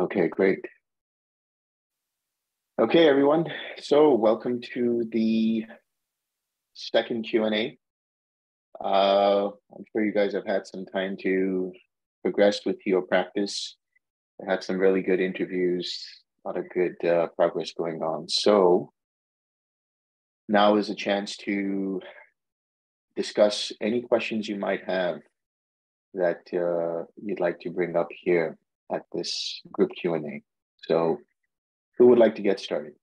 Okay, great. Okay, everyone. So welcome to the second Q&A. I'm sure you guys have had some time to progress with your practice. I had some really good interviews, a lot of good progress going on. So now is a chance to discuss any questions you might have that you'd like to bring up here at this group Q&A. So who would like to get started?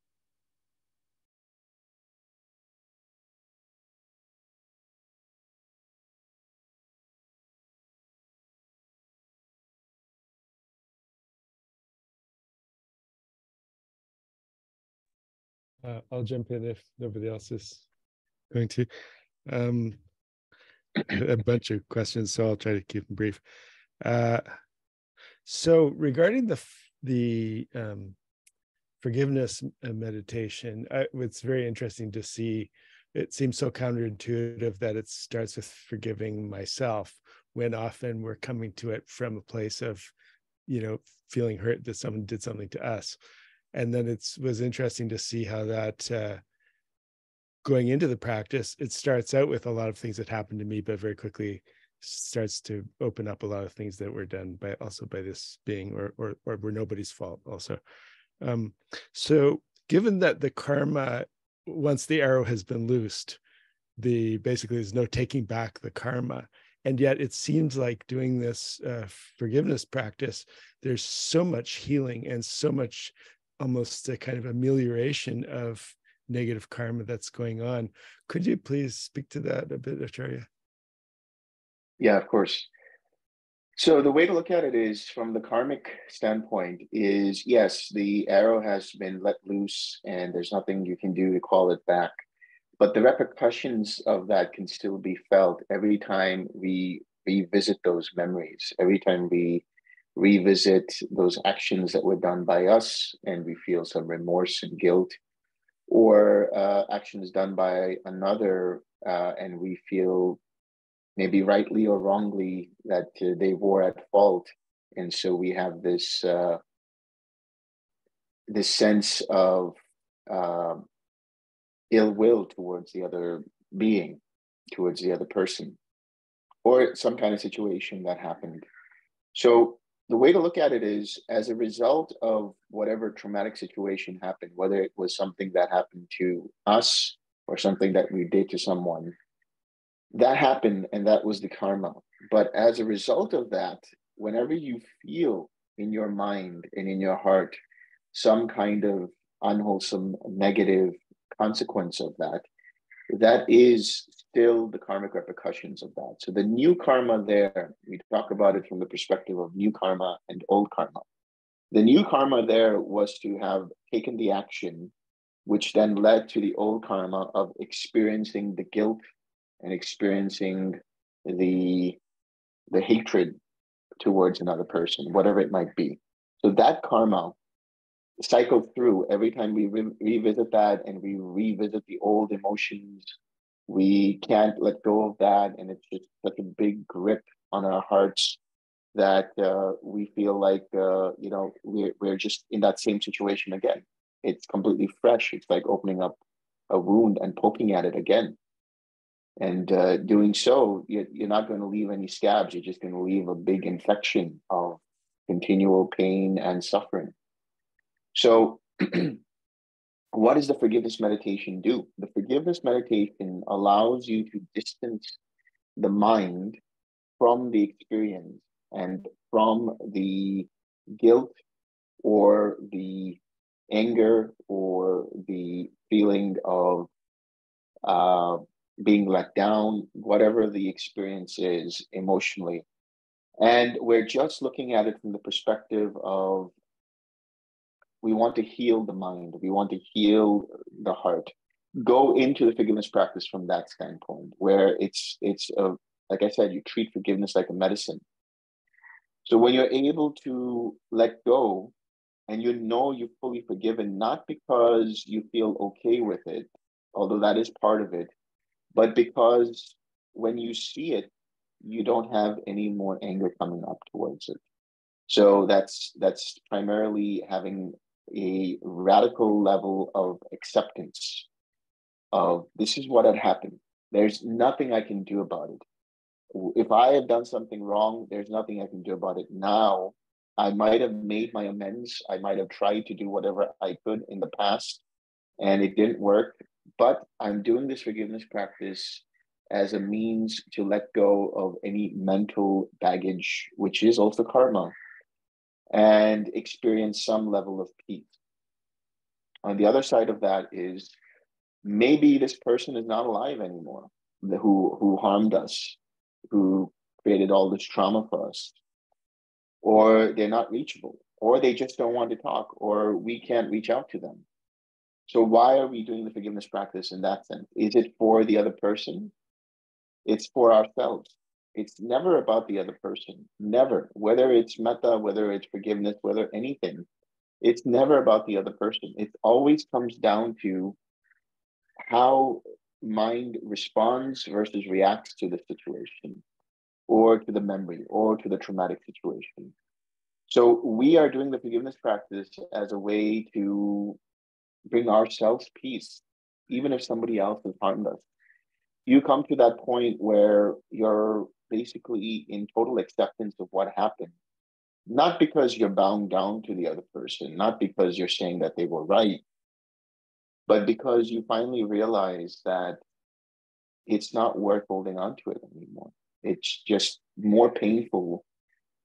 I'll jump in if nobody else is going to. A bunch of questions, so I'll try to keep them brief. So regarding the forgiveness meditation, it's very interesting to see. It seems so counterintuitive that it starts with forgiving myself, when often we're coming to it from a place of, feeling hurt that someone did something to us. And then it was interesting to see how that going into the practice, it starts out with a lot of things that happened to me, but very quickly starts to open up a lot of things that were done by this being, or were nobody's fault also. So given that the karma, once the arrow has been loosed, basically there's no taking back the karma. And yet it seems like doing this forgiveness practice, there's so much healing and so much almost a kind of amelioration of negative karma that's going on. Could you please speak to that a bit, Acharya? Yeah, of course. So the way to look at it is, from the karmic standpoint, is yes, the arrow has been let loose and there's nothing you can do to call it back. But the repercussions of that can still be felt every time we revisit those memories, every time we revisit those actions that were done by us and we feel some remorse and guilt, or actions done by another and we feel maybe rightly or wrongly that they were at fault. And so we have this this sense of ill will towards the other being, towards the other person, or some kind of situation that happened. So the way to look at it is, as a result of whatever traumatic situation happened, whether it was something that happened to us or something that we did to someone, that happened and that was the karma. But as a result of that, whenever you feel in your mind and in your heart some kind of unwholesome, negative consequence of that, that is still the karmic repercussions of that. So the new karma there, we talk about it from the perspective of new karma and old karma. The new karma there was to have taken the action, which then led to the old karma of experiencing the guilt and experiencing the hatred towards another person, whatever it might be. So that karma cycles through every time we revisit that, and we revisit the old emotions. We can't let go of that, and it's just such a big grip on our hearts that we feel like we're just in that same situation again. It's completely fresh. It's like opening up a wound and poking at it again. And doing so, you're not going to leave any scabs. You're just going to leave a big infection of continual pain and suffering. So what does the forgiveness meditation do? The forgiveness meditation allows you to distance the mind from the experience and from the guilt or the anger or the feeling of being let down, whatever the experience is emotionally. And we're just looking at it from the perspective of, we want to heal the mind, we want to heal the heart. Go into the forgiveness practice from that standpoint, where it's like I said, you treat forgiveness like a medicine. So when you're able to let go and you're fully forgiven, not because you feel okay with it, although that is part of it, but because when you see it, you don't have any more anger coming up towards it. So that's primarily having a radical level of acceptance of this is what had happened. There's nothing I can do about it. If I have done something wrong, there's nothing I can do about it now. I might have made my amends. I might have tried to do whatever I could in the past, and it didn't work. But I'm doing this forgiveness practice as a means to let go of any mental baggage, which is also karma, and experience some level of peace. On the other side of that is maybe this person is not alive anymore, who harmed us, who created all this trauma for us, or they're not reachable, or they just don't want to talk, or we can't reach out to them. So why are we doing the forgiveness practice in that sense? Is it for the other person? It's for ourselves. It's never about the other person. Never. Whether it's metta, whether it's forgiveness, whether anything, it's never about the other person. It always comes down to how mind responds versus reacts to the situation, or to the memory, or to the traumatic situation. So we are doing the forgiveness practice as a way to bring ourselves peace, even if somebody else has harmed us. You come to that point where you're basically in total acceptance of what happened, not because you're bound down to the other person, not because you're saying that they were right, but because you finally realize that it's not worth holding on to it anymore. It's just more painful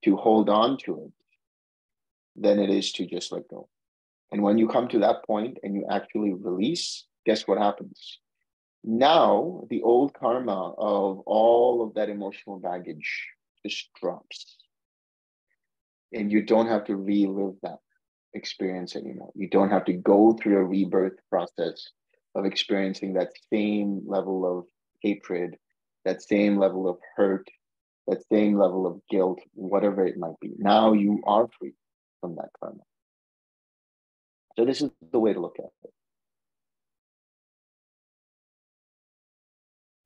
to hold on to it than it is to just let go. And when you come to that point and you actually release, guess what happens? Now, the old karma of all of that emotional baggage just drops. And you don't have to relive that experience anymore. You don't have to go through a rebirth process of experiencing that same level of hatred, that same level of hurt, that same level of guilt, whatever it might be. Now you are free from that karma. So this is the way to look at it.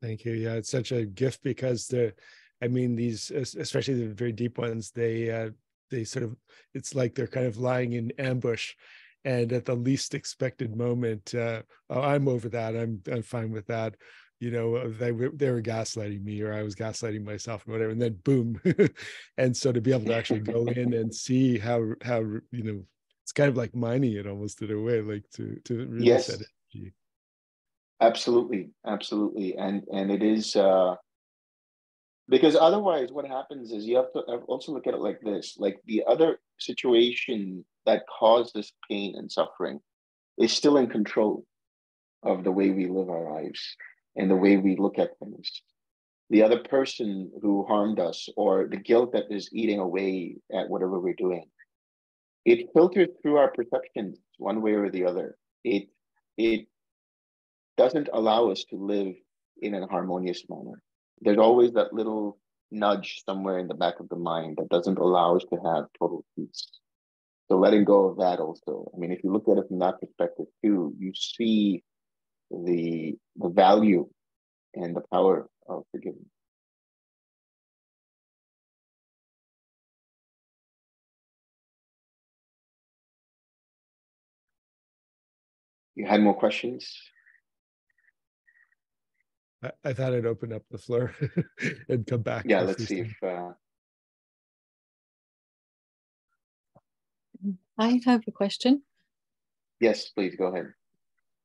Thank you. Yeah, it's such a gift because these, especially the very deep ones, they sort of, it's like they're kind of lying in ambush, and at the least expected moment, oh, I'm over that. I'm fine with that. You know, they were gaslighting me, or I was gaslighting myself, or whatever, and then boom. And so to be able to actually go in and see how it's kind of like mining it almost in a way, like to release that energy. Absolutely, and it is because otherwise, what happens is you have to also look at it like this: like the other situation that caused this pain and suffering is still in control of the way we live our lives and the way we look at things. The other person who harmed us, or the guilt that is eating away at whatever we're doing, it filters through our perceptions one way or the other. It doesn't allow us to live in a harmonious manner. There's always that little nudge somewhere in the back of the mind that doesn't allow us to have total peace. So letting go of that also. I mean, if you look at it from that perspective too, you see the value and the power of forgiveness. You had more questions? I thought I'd open up the floor and come back. Yeah, let's see if... I have a question. Yes, please, go ahead.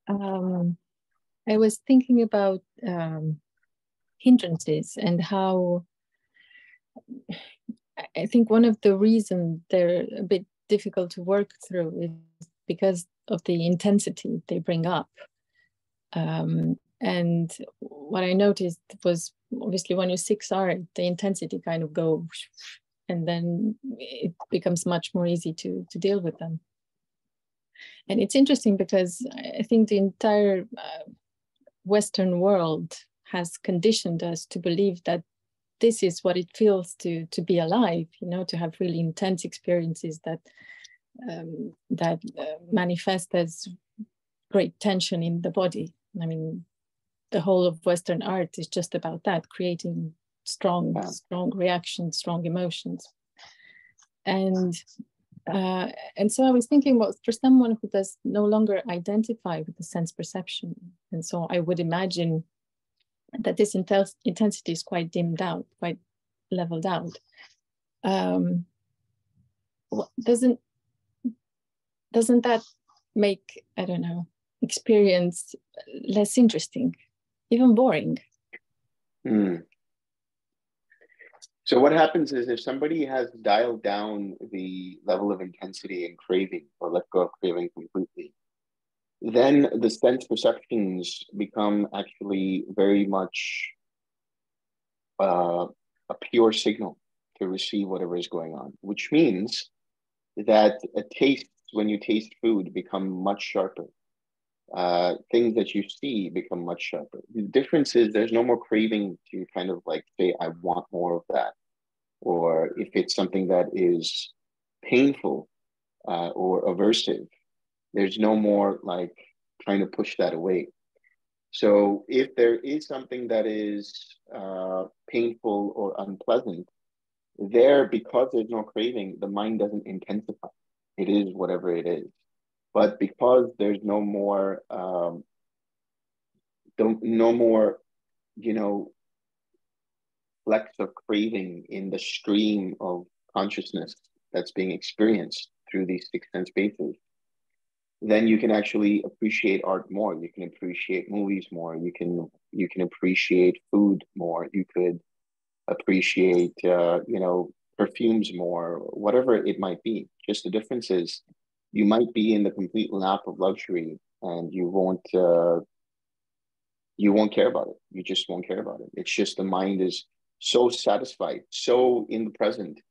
I was thinking about hindrances and how I think one of the reasons they're a bit difficult to work through is because of the intensity they bring up. And what I noticed was, obviously, when you 6R, the intensity kind of goes, and then it becomes much more easy to deal with them. And it's interesting because I think the entire Western world has conditioned us to believe that this is what it feels to be alive, to have really intense experiences that manifest as great tension in the body. I mean, the whole of Western art is just about that, creating strong reactions, strong emotions. And so I was thinking, well, for someone who does no longer identify with the sense perception, and so I would imagine that this intensity is quite dimmed out, quite leveled out. Doesn't that make, I don't know, experience less interesting, even boring? So what happens is, if somebody has dialed down the level of intensity and craving, or let go of craving completely, then the sense perceptions become actually very much a pure signal to receive whatever is going on, which means that a taste, when you taste food, become much sharper. Things that you see become much sharper. The difference is there's no more craving to kind of like say, I want more of that. Or if it's something that is painful or aversive, there's no more like trying to push that away. So if there is something that is painful or unpleasant, there, because there's no craving, the mind doesn't intensify. It is whatever it is. But because there's no more, flecks of craving in the stream of consciousness that's being experienced through these six sense bases, then you can actually appreciate art more. You can appreciate movies more. You can appreciate food more. You could appreciate, perfumes more, whatever it might be. Just the difference is you might be in the complete lap of luxury and you won't care about it. You just won't care about it. It's just the mind is so satisfied, so in the present,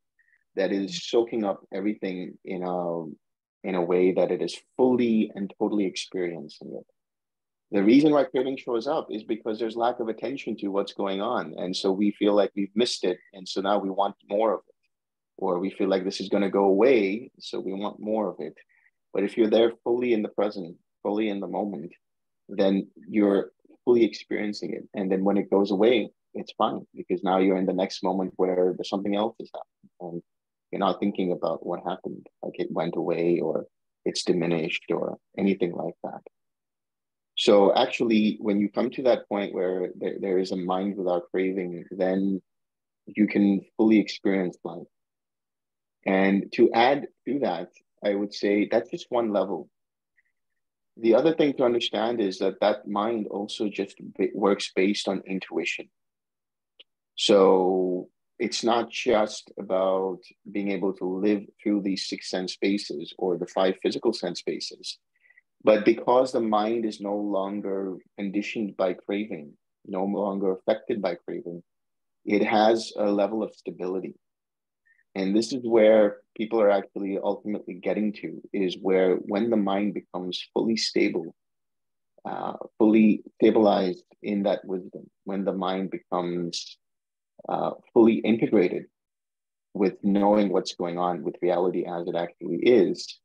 that it is soaking up everything in a way that it is fully and totally experiencing it. The reason why craving shows up is because there's lack of attention to what's going on. And so we feel like we've missed it. And so now we want more of it. Or we feel like this is going to go away, so we want more of it. But if you're there fully in the present, fully in the moment, then you're fully experiencing it. And then when it goes away, it's fine, because now you're in the next moment where there's something else is happening. And you're not thinking about what happened, like it went away or it's diminished or anything like that. So actually, when you come to that point where there is a mind without craving, then you can fully experience life. And to add to that, I would say that's just one level. The other thing to understand is that mind also just works based on intuition. So it's not just about being able to live through these six sense spaces or the five physical sense spaces, but because the mind is no longer conditioned by craving, no longer affected by craving, it has a level of stability. And this is where people are actually ultimately getting to, is where when the mind becomes fully stable, fully stabilized in that wisdom, when the mind becomes fully integrated with knowing what's going on with reality as it actually is,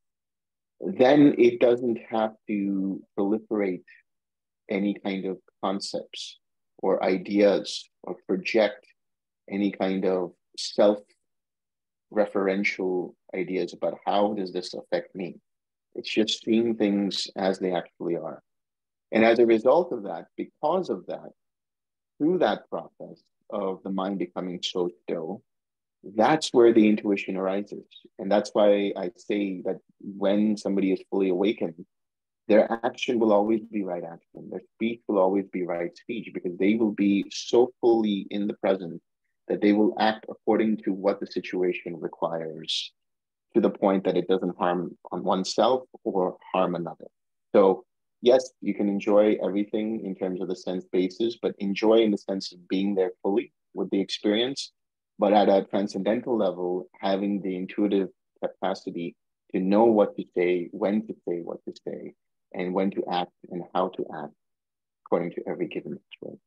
then it doesn't have to proliferate any kind of concepts or ideas or project any kind of self-referential ideas about how does this affect me. It's just seeing things as they actually are. And as a result of that, because of that, through that process of the mind becoming so still, that's where the intuition arises. And that's why I say that when somebody is fully awakened, their action will always be right action. Their speech will always be right speech, because they will be so fully in the present that they will act according to what the situation requires, to the point that it doesn't harm on oneself or harm another. So yes, you can enjoy everything in terms of the sense basis, but enjoy in the sense of being there fully with the experience, but at a transcendental level, having the intuitive capacity to know what to say, when to say what to say, and when to act and how to act according to every given situation.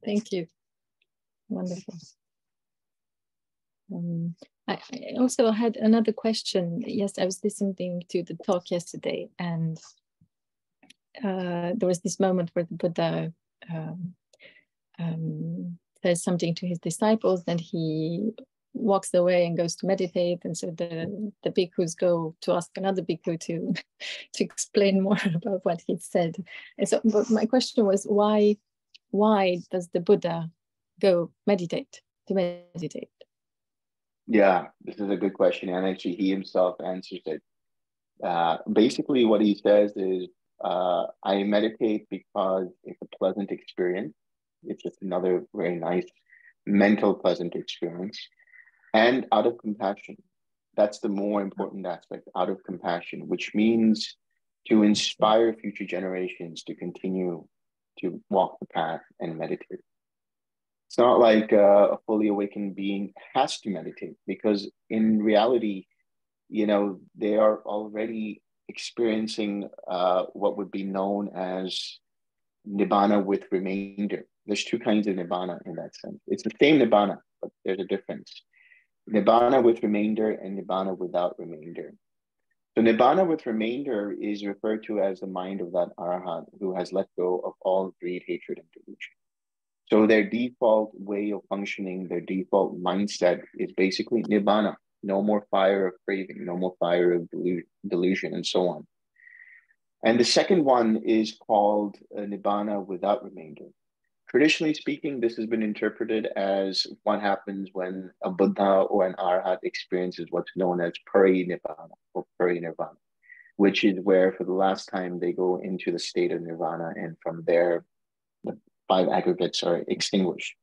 Thank you. Wonderful. I also had another question. Yes, I was listening to the talk yesterday, and there was this moment where the Buddha says something to his disciples, then he walks away and goes to meditate. And so the bhikkhus go to ask another bhikkhu to explain more about what he said. And so, but my question was, why does the Buddha go meditate? Yeah, this is a good question, and actually he himself answers it. Basically, what he says is, I meditate because it's a pleasant experience. It's just another very nice mental pleasant experience, and out of compassion. That's the more important aspect, out of compassion, which means to inspire future generations to continue to walk the path and meditate. It's not like a fully awakened being has to meditate, because in reality, they are already experiencing what would be known as nibbana with remainder. There's two kinds of nibbana in that sense. It's the same nibbana, but there's a difference. Nibbana with remainder and nibbana without remainder. So nibbana with remainder is referred to as the mind of that arhat who has let go of all greed, hatred, and delusion. So their default way of functioning, their default mindset is basically nibbana. No more fire of craving, no more fire of delusion, and so on. And the second one is called nibbana without remainder. Traditionally speaking, this has been interpreted as what happens when a Buddha or an Arhat experiences what's known as pari-nibbana or pari-nirvana, which is where for the last time they go into the state of nirvana, and from there, the five aggregates are extinguished.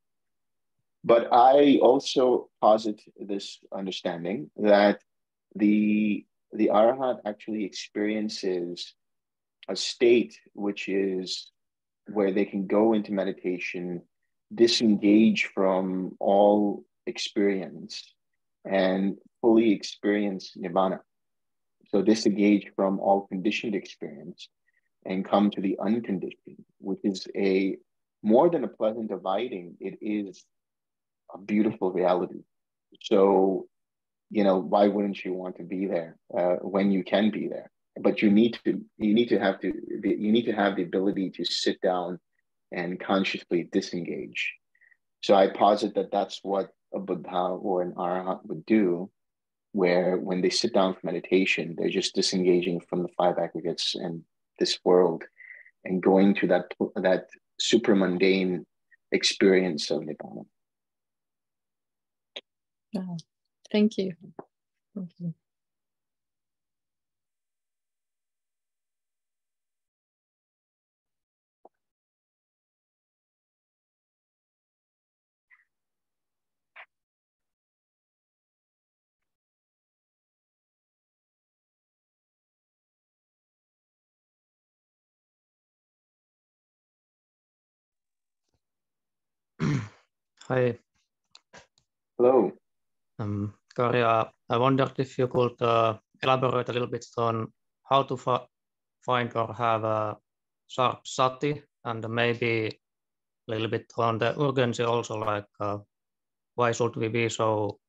But I also posit this understanding that the Arhat actually experiences a state which is where they can go into meditation, disengage from all experience, and fully experience nibbana. So disengage from all conditioned experience and come to the unconditioned, which is more than a pleasant abiding, it is a beautiful reality. So, why wouldn't you want to be there when you can be there? But you need to have the ability to sit down and consciously disengage. So I posit that that's what a Buddha or an Arhat would do, where when they sit down for meditation, they're just disengaging from the five aggregates and this world and going to that super mundane experience of nibbana. Oh, thank you. Thank you. Hi. Hello. Karja, I wondered if you could elaborate a little bit on how to find or have a sharp sati, and maybe a little bit on the urgency also, like why should we be so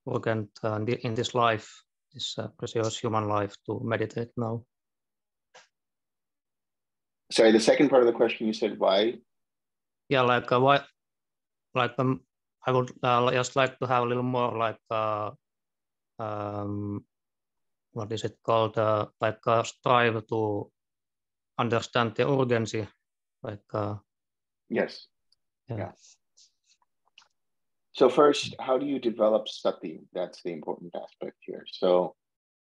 urgent in this life, this precious human life, to meditate now? Sorry, the second part of the question, you said why? Yeah, like why? Like I would just like to have a little more like what is it called? Like strive to understand the urgency. Like Yes. yeah. So first, how do you develop sati? That's the important aspect here. So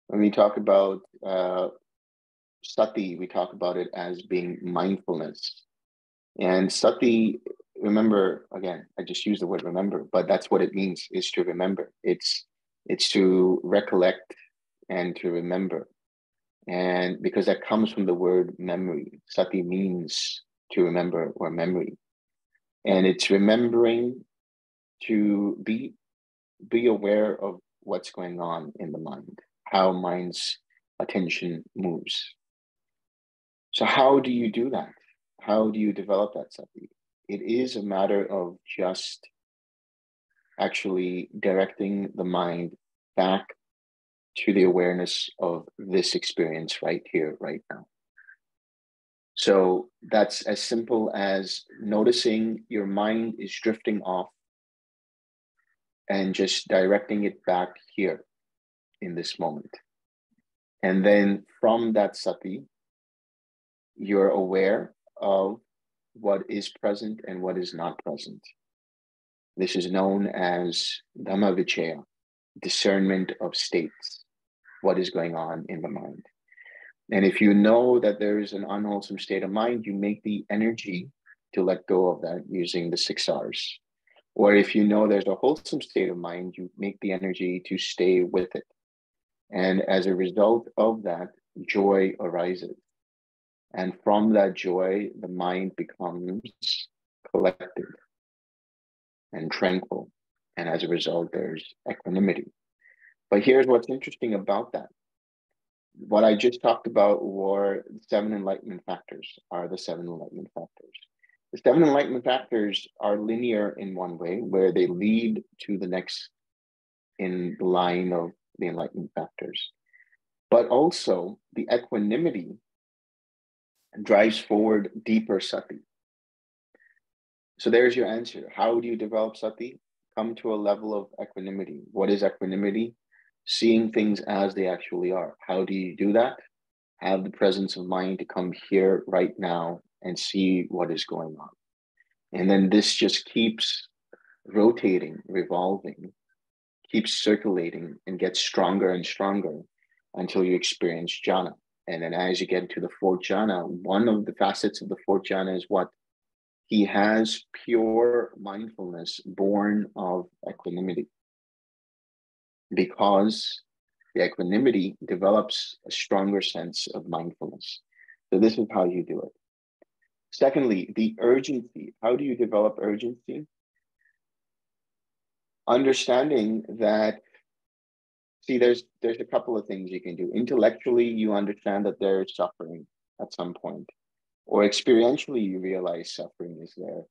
when we talk about sati, we talk about it as being mindfulness. And sati, remember, again, I just use the word remember, but that's what it means, is to remember. It's to recollect and to remember. And because that comes from the word memory, sati means to remember or memory. And it's remembering to be aware of what's going on in the mind, how mind's attention moves. So how do you do that? How do you develop that sati? It is a matter of just actually directing the mind back to the awareness of this experience right here, right now. So that's as simple as noticing your mind is drifting off and just directing it back here in this moment. And then from that sati, you're aware of what is present and what is not present. This is known as Dhamma vichaya, discernment of states, what is going on in the mind. And if you know that there is an unwholesome state of mind, you make the energy to let go of that using the 6 R's. Or if you know there's a wholesome state of mind, you make the energy to stay with it. And as a result of that, joy arises. And from that joy, the mind becomes collected and tranquil. And as a result, there's equanimity. But here's what's interesting about that. What I just talked about were 7 enlightenment factors, are the 7 enlightenment factors. The 7 enlightenment factors are linear in one way, where they lead to the next in the line of the enlightenment factors. But also the equanimity drives forward deeper sati. So there's your answer. How do you develop sati? Come to a level of equanimity. What is equanimity? Seeing things as they actually are. How do you do that? Have the presence of mind to come here right now and see what is going on. And then this just keeps rotating, revolving, keeps circulating and gets stronger and stronger until you experience jhana. And then as you get to the 4th jhana, one of the facets of the 4th jhana is what? He has pure mindfulness born of equanimity. Because the equanimity develops a stronger sense of mindfulness. So this is how you do it. Secondly, the urgency. How do you develop urgency? Understanding that, see, there's a couple of things you can do. Intellectually, you understand that there is suffering at some point. Or experientially, you realize suffering is there.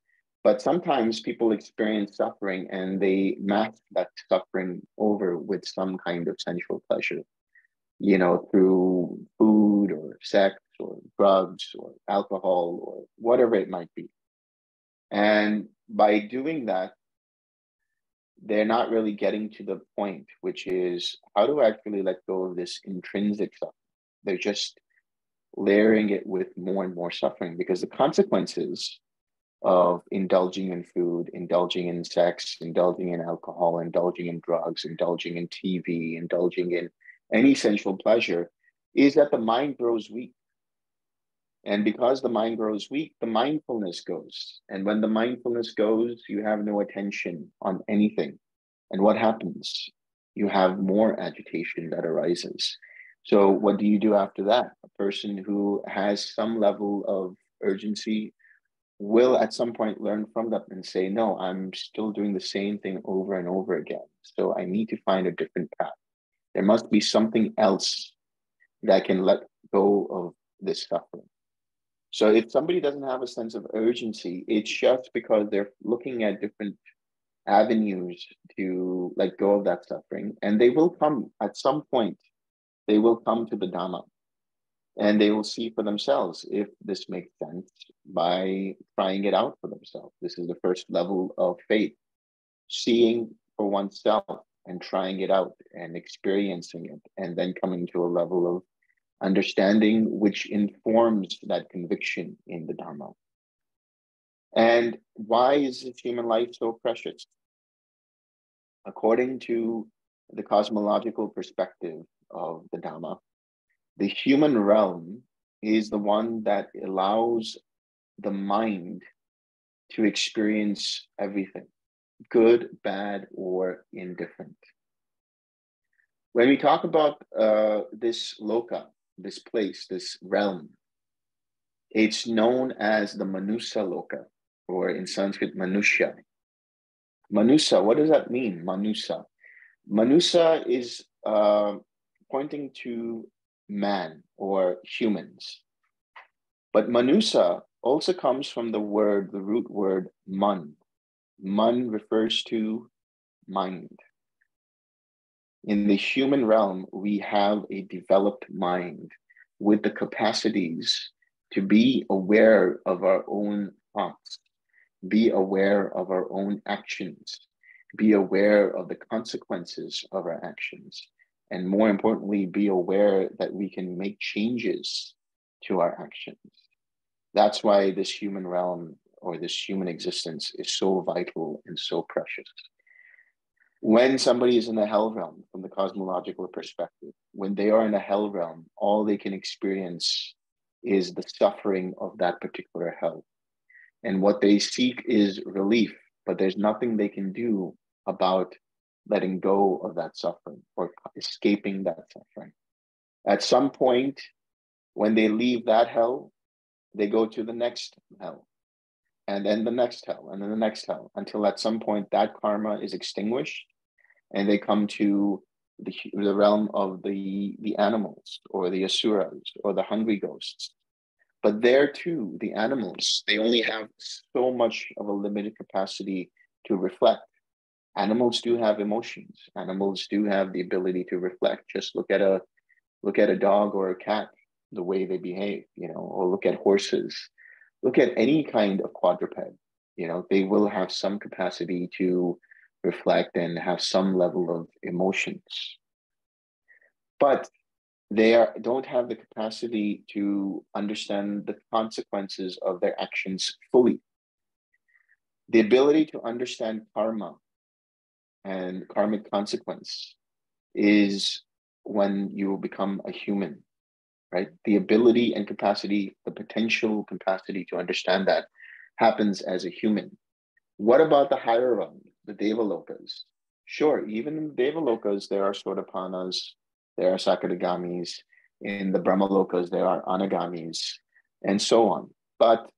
But sometimes people experience suffering and they mask that suffering over with some kind of sensual pleasure, through food or sex or drugs or alcohol or whatever it might be. And by doing that, they're not really getting to the point, which is how to actually let go of this intrinsic suffering. They're just layering it with more and more suffering, because the consequences of indulging in food, indulging in sex, indulging in alcohol, indulging in drugs, indulging in TV, indulging in any sensual pleasure is that the mind grows weak. And because the mind grows weak, the mindfulness goes. And when the mindfulness goes, you have no attention on anything. And what happens? You have more agitation that arises. So what do you do after that? A person who has some level of urgency will at some point learn from that and say, no, I'm still doing the same thing over and over again. So I need to find a different path. There must be something else that can let go of this suffering. So if somebody doesn't have a sense of urgency, it's just because they're looking at different avenues to let go of that suffering. And they will come at some point, they will come to the Dhamma. And they will see for themselves if this makes sense by trying it out for themselves. This is the first level of faith, seeing for oneself and trying it out and experiencing it, and then coming to a level of understanding which informs that conviction in the Dhamma. And why is this human life so precious? According to the cosmological perspective of the Dhamma, the human realm is the one that allows the mind to experience everything, good, bad, or indifferent. When we talk about this loka, this place, this realm, it's known as the Manusa loka, or in Sanskrit, Manushya. Manusa, what does that mean, Manusa? Manusa is pointing to man or humans. But Manusa also comes from the root word man. Man refers to mind. In the human realm, we have a developed mind with the capacities to be aware of our own thoughts, be aware of our own actions, be aware of the consequences of our actions, and more importantly, be aware that we can make changes to our actions. That's why this human realm or this human existence is so vital and so precious. When somebody is in the hell realm, from the cosmological perspective, when they are in the hell realm, all they can experience is the suffering of that particular hell. And what they seek is relief, but there's nothing they can do about letting go of that suffering or escaping that suffering. At some point, when they leave that hell, they go to the next hell, and then the next hell, and then the next hell, until at some point that karma is extinguished, and they come to the realm of the animals, or the asuras, or the hungry ghosts. But there too, the animals, they only have so much of a limited capacity to reflect. Animals do have emotions. Animals do have the ability to reflect. Just look at a dog or a cat, the way they behave, or look at horses. Look at any kind of quadruped, they will have some capacity to reflect and have some level of emotions. But they don't have the capacity to understand the consequences of their actions fully. The ability to understand karma and karmic consequence is when you become a human, right? The ability and capacity, the potential capacity to understand that happens as a human. What about the higher realm, the Devalokas? Sure, even in the Devalokas, there are Sotapannas, there are Sakadagamis. In the Brahmalokas, there are Anagamis, and so on. But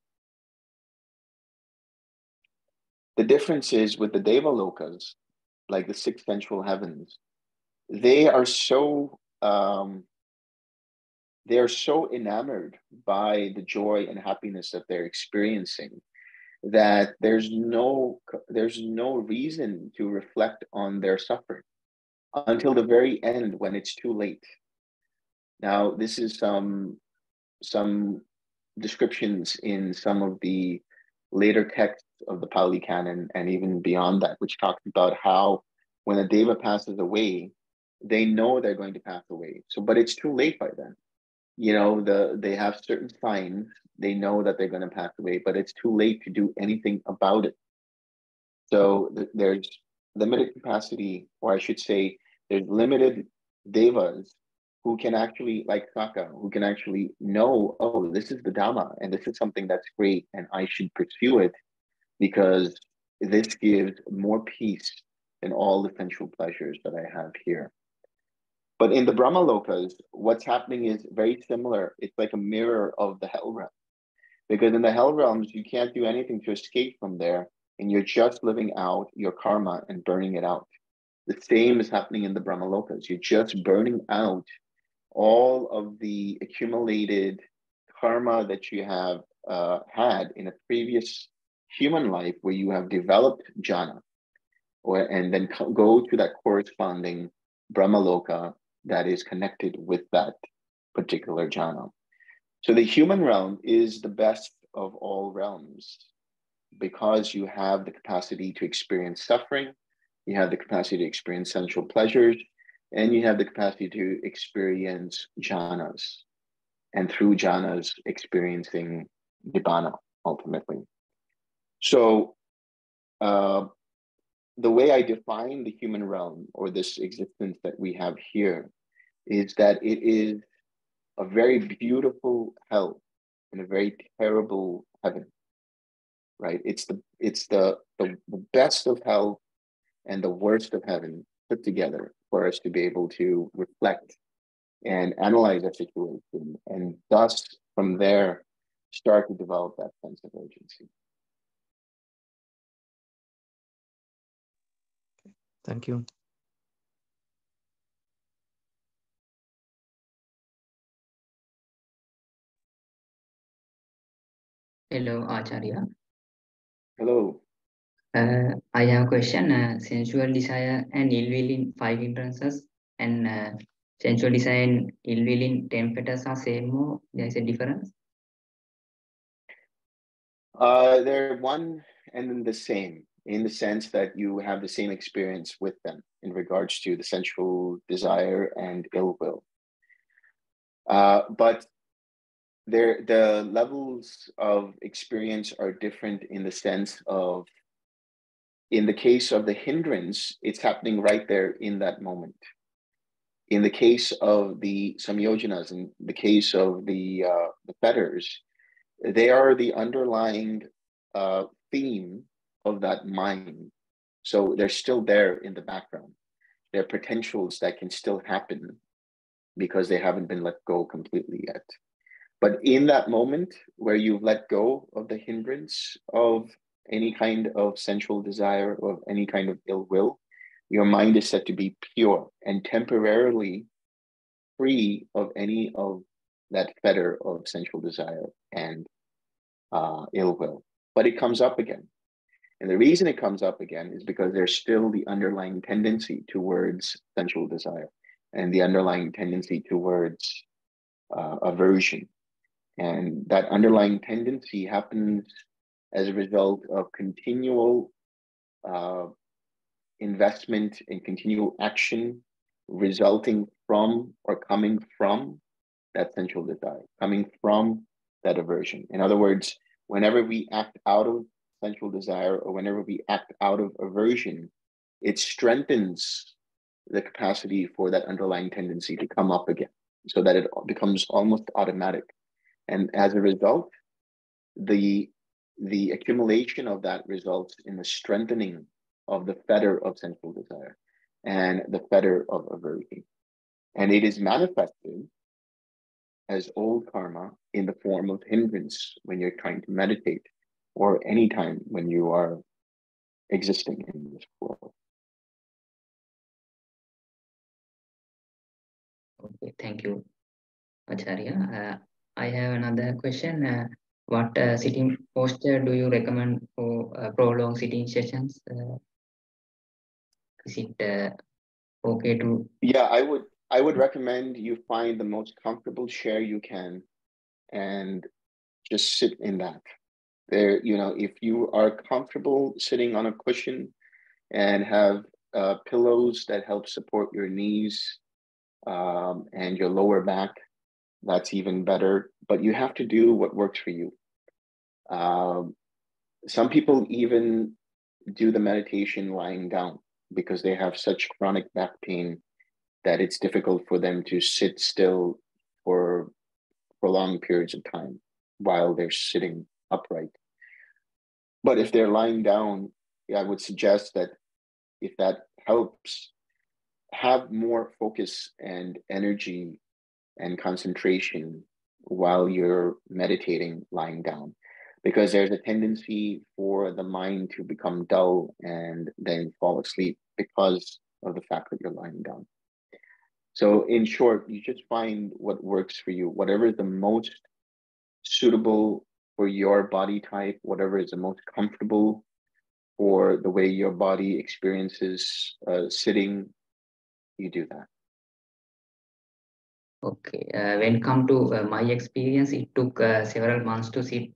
the difference is with the Devalokas, like the six sensual heavens, they are so enamored by the joy and happiness that they're experiencing that there's no reason to reflect on their suffering until the very end, when it's too late. Now, this is some descriptions in some of the later texts of the Pali Canon, and even beyond that, which talks about how when a deva passes away, they know they're going to pass away. But it's too late by then. They have certain signs. They know that they're going to pass away, but it's too late to do anything about it. So there's limited capacity, or I should say, there's limited devas who can actually, like Saka, who can actually know, oh, this is the Dhamma, and this is something that's great, and I should pursue it because this gives more peace than all the sensual pleasures that I have here. But in the Brahmalokas, what's happening is very similar. It's like a mirror of the hell realm. Because in the hell realms, you can't do anything to escape from there, and you're just living out your karma and burning it out. The same is happening in the Brahmalokas. You're just burning out all of the accumulated karma that you have had in a previous human life where you have developed jhana, and then go to that corresponding Brahmaloka that is connected with that particular jhana. So the human realm is the best of all realms because you have the capacity to experience suffering, you have the capacity to experience sensual pleasures, and you have the capacity to experience jhanas, and through jhanas experiencing nibbana ultimately. So the way I define the human realm, or this existence that we have here, is that it is a very beautiful hell and a very terrible heaven, right? It's the best of hell and the worst of heaven put together for us to be able to reflect and analyze our situation, and thus from there start to develop that sense of urgency. Thank you. Hello, Acharya. Hello. I have a question. Sensual desire and ill will in 5 hindrances, and sensual desire and ill will in 10 fetters are same, or there is a difference? They're one and then the same, in the sense that you have the same experience with them in regards to the sensual desire and ill will. But the levels of experience are different in the sense of, in the case of the hindrance, it's happening right there in that moment. In the case of the samyojanas, in the case of the fetters, they are the underlying theme of that mind. So they're still there in the background. They're potentials that can still happen because they haven't been let go completely yet. But in that moment where you've let go of the hindrance of any kind of sensual desire or any kind of ill will, your mind is set to be pure and temporarily free of any of that fetter of sensual desire and ill will. But it comes up again. And the reason it comes up again is because there's still the underlying tendency towards sensual desire and the underlying tendency towards aversion. And that underlying tendency happens as a result of continual investment and continual action resulting from or coming from that sensual desire, coming from that aversion. In other words, whenever we act out of sensual desire or whenever we act out of aversion, it strengthens the capacity for that underlying tendency to come up again, so that it becomes almost automatic. And as a result, the accumulation of that results in the strengthening of the fetter of sensual desire and the fetter of aversion. And it is manifested as old karma in the form of hindrance when you're trying to meditate, or any time when you are existing in this world. Okay, thank you, Acharya. I have another question. What sitting posture do you recommend for prolonged sitting sessions? Is it okay to? Yeah, I would recommend you find the most comfortable chair you can and just sit in that. There, if you are comfortable sitting on a cushion and have pillows that help support your knees and your lower back, that's even better. But you have to do what works for you. Some people even do the meditation lying down because they have such chronic back pain that it's difficult for them to sit still for prolonged periods of time while they're sitting upright. But if they're lying down, I would suggest that if that helps, have more focus and energy and concentration while you're meditating lying down, because there's a tendency for the mind to become dull and then fall asleep because of the fact that you're lying down. So in short, you just find what works for you, whatever is the most suitable for your body type, whatever is the most comfortable for the way your body experiences sitting, you do that. Okay, when come to my experience, it took several months to sit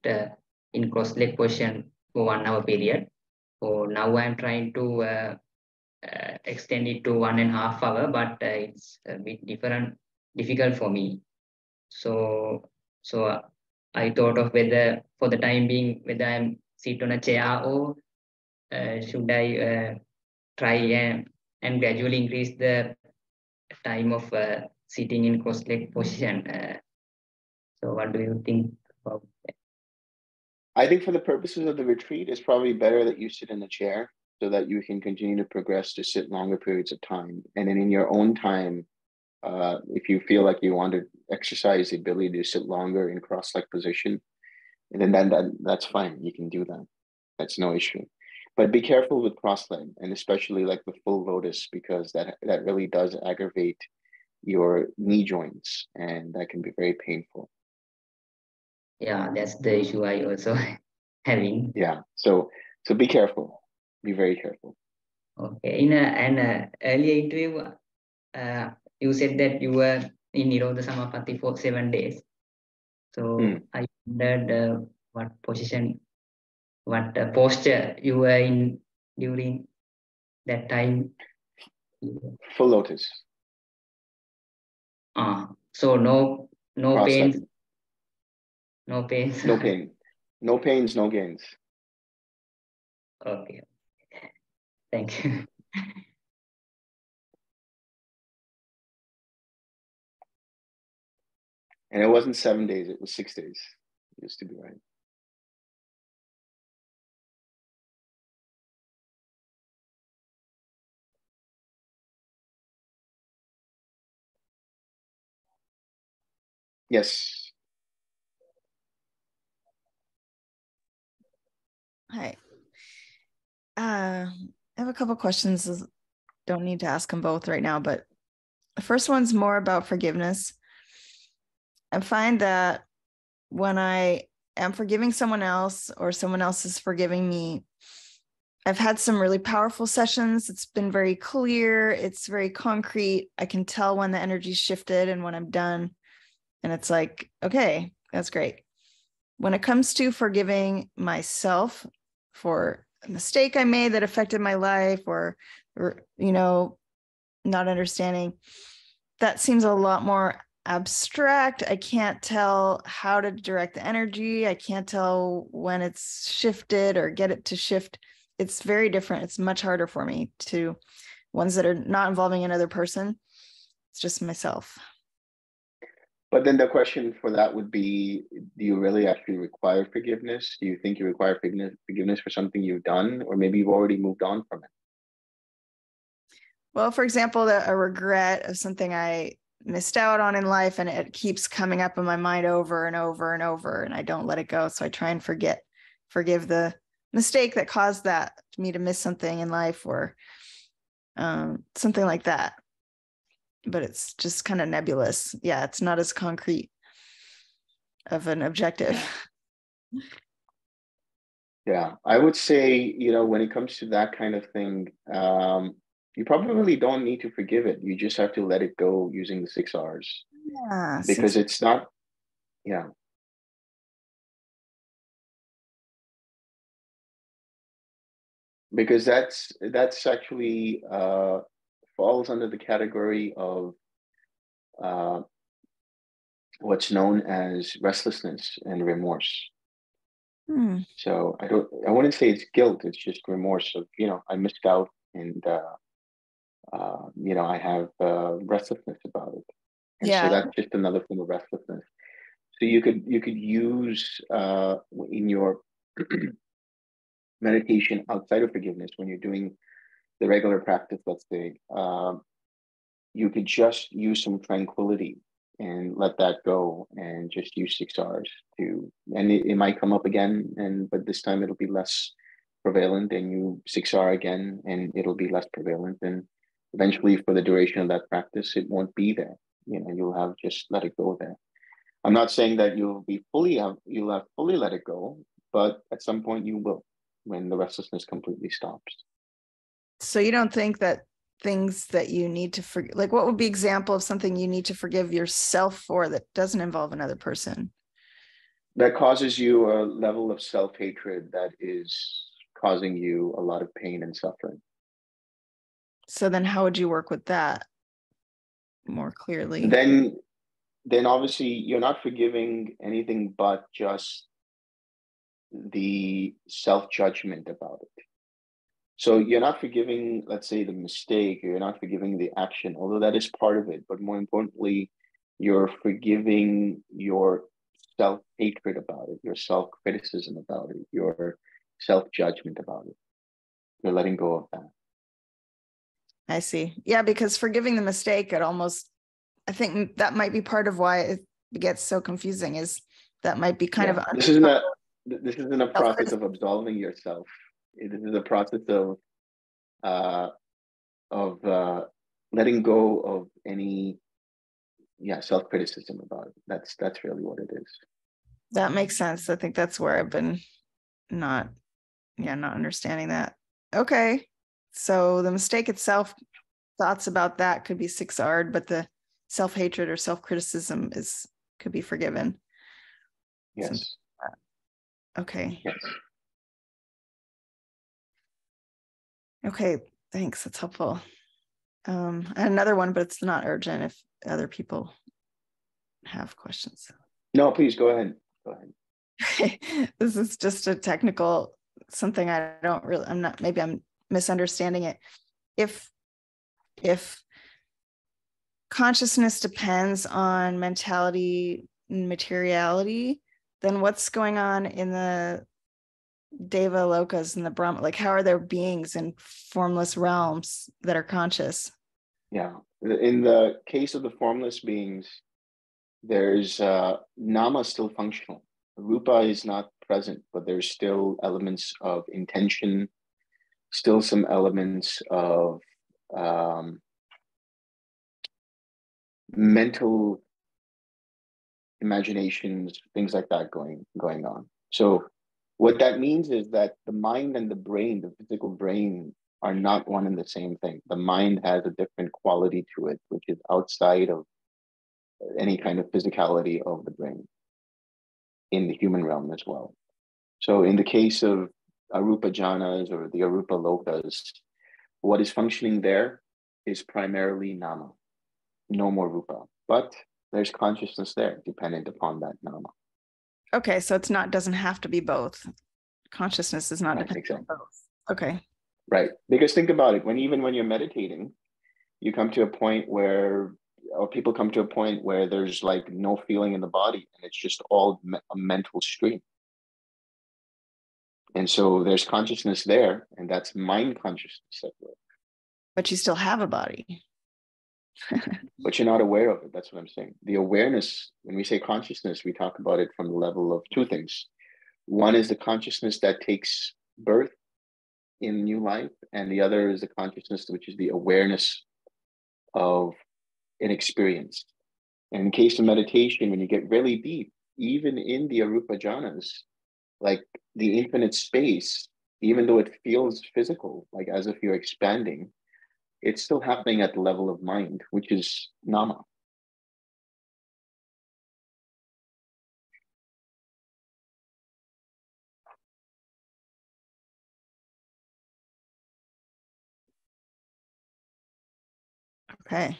in cross-leg position for 1 hour period. So now I'm trying to extend it to 1.5 hours, but it's a bit difficult for me. So I thought of whether, for the time being, whether I'm sit on a chair or should I try and gradually increase the time of sitting in cross-leg position. So what do you think about that? I think for the purposes of the retreat, it's probably better that you sit in a chair so that you can continue to progress to sit longer periods of time. And then in your own time, if you feel like you want to exercise the ability to sit longer in cross-leg position, and then that's fine. You can do that. That's no issue. But be careful with cross-leg, and especially like the full lotus, because that really does aggravate your knee joints, and that can be very painful. Yeah, that's the issue I also having. Yeah, so be careful. Be very careful. Okay, in an earlier interview, you said that you were in Nirodha Samapatti for 7 days. So I wondered what position what posture you were in during that time? Full lotus. So no pains, Cross-legged. no pains. No pain. No pains, no gains. Okay. Thank you. And it wasn't 7 days, it was 6 days. It used to be, right? Yes. Hi. I have a couple questions. Don't need to ask them both right now, but the first one's more about forgiveness. I find that when I am forgiving someone else or someone else is forgiving me, I've had some really powerful sessions. It's been very clear. It's very concrete. I can tell when the energy shifted and when I'm done. And it's like, okay, that's great. When it comes to forgiving myself for a mistake I made that affected my life or not understanding, that seems a lot more abstract. I can't tell how to direct the energy. I can't tell when it's shifted or get it to shift. It's very different. It's much harder for me to ones that are not involving another person. It's just myself. But then the question for that would be, do you really actually require forgiveness? Do you think you require forgiveness for something you've done, or maybe you've already moved on from it? Well, for example, a regret of something I missed out on in life, and it keeps coming up in my mind over and over and over, and I don't let it go. So I try and forgive the mistake that caused me to miss something in life or something like that. But it's just kind of nebulous. Yeah, it's not as concrete of an objective. Yeah, I would say, when it comes to that kind of thing, you probably don't need to forgive it. You just have to let it go using the 6 R's. Yeah, because it's not, yeah. Because that's actually falls under the category of what's known as restlessness and remorse. So I wouldn't say it's guilt. It's just remorse of, I missed out, and I have restlessness about it. And so that's just another form of restlessness. So you could use in your meditation outside of forgiveness, when you're doing the regular practice, let's say, you could just use some tranquility and let that go, and just use 6 R's and it might come up again, but this time it'll be less prevalent, and you 6 R again, and it'll be less prevalent, and eventually for the duration of that practice, it won't be there. You'll have just let it go there. I'm not saying that you'll have fully let it go, but at some point you will, when the restlessness completely stops. So you don't think that things that you need to forgive, like what would be example of something you need to forgive yourself for that doesn't involve another person? That causes you a level of self-hatred that is causing you a lot of pain and suffering. So then how would you work with that more clearly? Then obviously you're not forgiving anything but just the self-judgment about it. So you're not forgiving, let's say, the mistake, or you're not forgiving the action, although that is part of it. But more importantly, you're forgiving your self-hatred about it, your self-criticism about it, your self-judgment about it. You're letting go of that. I see. Yeah, because forgiving the mistake, I think that might be part of why it gets so confusing, is that might be kind of... This isn't a process of absolving yourself. This is a process of letting go of any self-criticism about it. That's really what it is. That makes sense. I think that's where I've been not understanding that. Okay. So the mistake itself, thoughts about that could be 6 R'd, but the self-hatred or self-criticism could be forgiven. Yes. Okay. Yes. Okay, thanks. That's helpful. Another one, but it's not urgent if other people have questions. No, please go ahead. Go ahead. This is just a technical, something I don't really, I'm not, maybe I'm misunderstanding it. If consciousness depends on mentality and materiality, then what's going on in the Deva Lokas and the Brahma? Like, how are there beings in formless realms that are conscious? Yeah. In the case of the formless beings, there's nama still functional. Rupa is not present, but there's still elements of intention, still some elements of mental imaginations, things like that going on. So what that means is that the mind and the brain, the physical brain, are not one and the same thing. The mind has a different quality to it, which is outside of any kind of physicality of the brain in the human realm as well. So in the case of arupa jhanas or the arupa lokas, what is functioning there is primarily nama, no more rupa, but there's consciousness there dependent upon that nama. Okay, so it's not, doesn't have to be both. Consciousness is not dependent on both. Okay. Right, because think about it, when you're meditating, you come to a point where, or people come to a point where there's like no feeling in the body and it's just all a mental stream. And so there's consciousness there, and that's mind consciousness at work. But you still have a body. But you're not aware of it. That's what I'm saying. The awareness, when we say consciousness, we talk about it from the level of two things. One is the consciousness that takes birth in new life, and the other is the consciousness, which is the awareness of an experience. And in case of meditation, when you get really deep, even in the arupa jhanas, like the infinite space, even though it feels physical, like as if you're expanding, it's still happening at the level of mind, which is nama. Okay.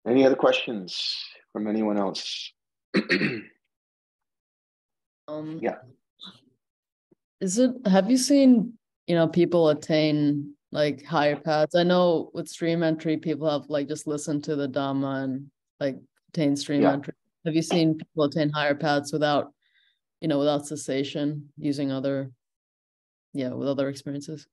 Any other questions from anyone else? Yeah. Have you seen, people attain like higher paths? I know with stream entry, people have like just listened to the Dhamma and like attain stream entry. Have you seen people attain higher paths without cessation, using with other experiences?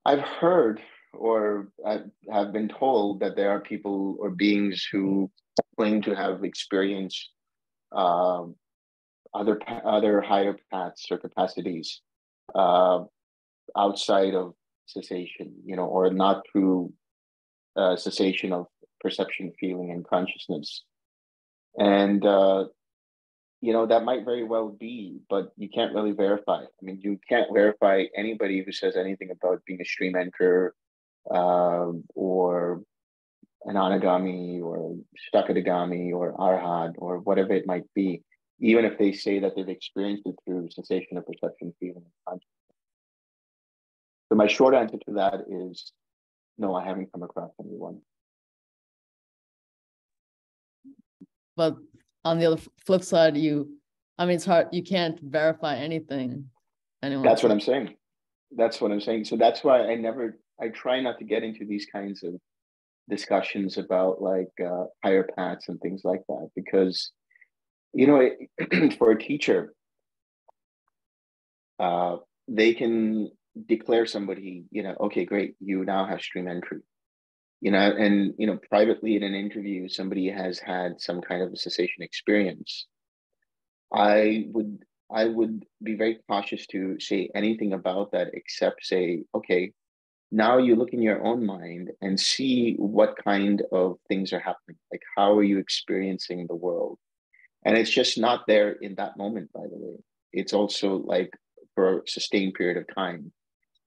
I've heard or I have been told that there are people or beings who claim to have experienced other higher paths or capacities outside of cessation, or not through cessation of perception, feeling, and consciousness. And that might very well be, but you can't really verify it. I mean, you can't verify anybody who says anything about being a stream enterer or an anagami or sakadagami or arhat or whatever it might be, even if they say that they've experienced it through sensation of perception, feeling, and consciousness. So my short answer to that is no, I haven't come across anyone. But on the other flip side, it's hard, you can't verify anything. That's what I'm saying. So that's why I try not to get into these kinds of discussions about like higher paths and things like that, because for a teacher, they can declare somebody, okay, great, you now have stream entry, and privately in an interview, somebody has had some kind of a cessation experience. I would be very cautious to say anything about that, except say, okay, now you look in your own mind and see what kind of things are happening. Like, how are you experiencing the world? And it's just not there in that moment, by the way. It's also like for a sustained period of time.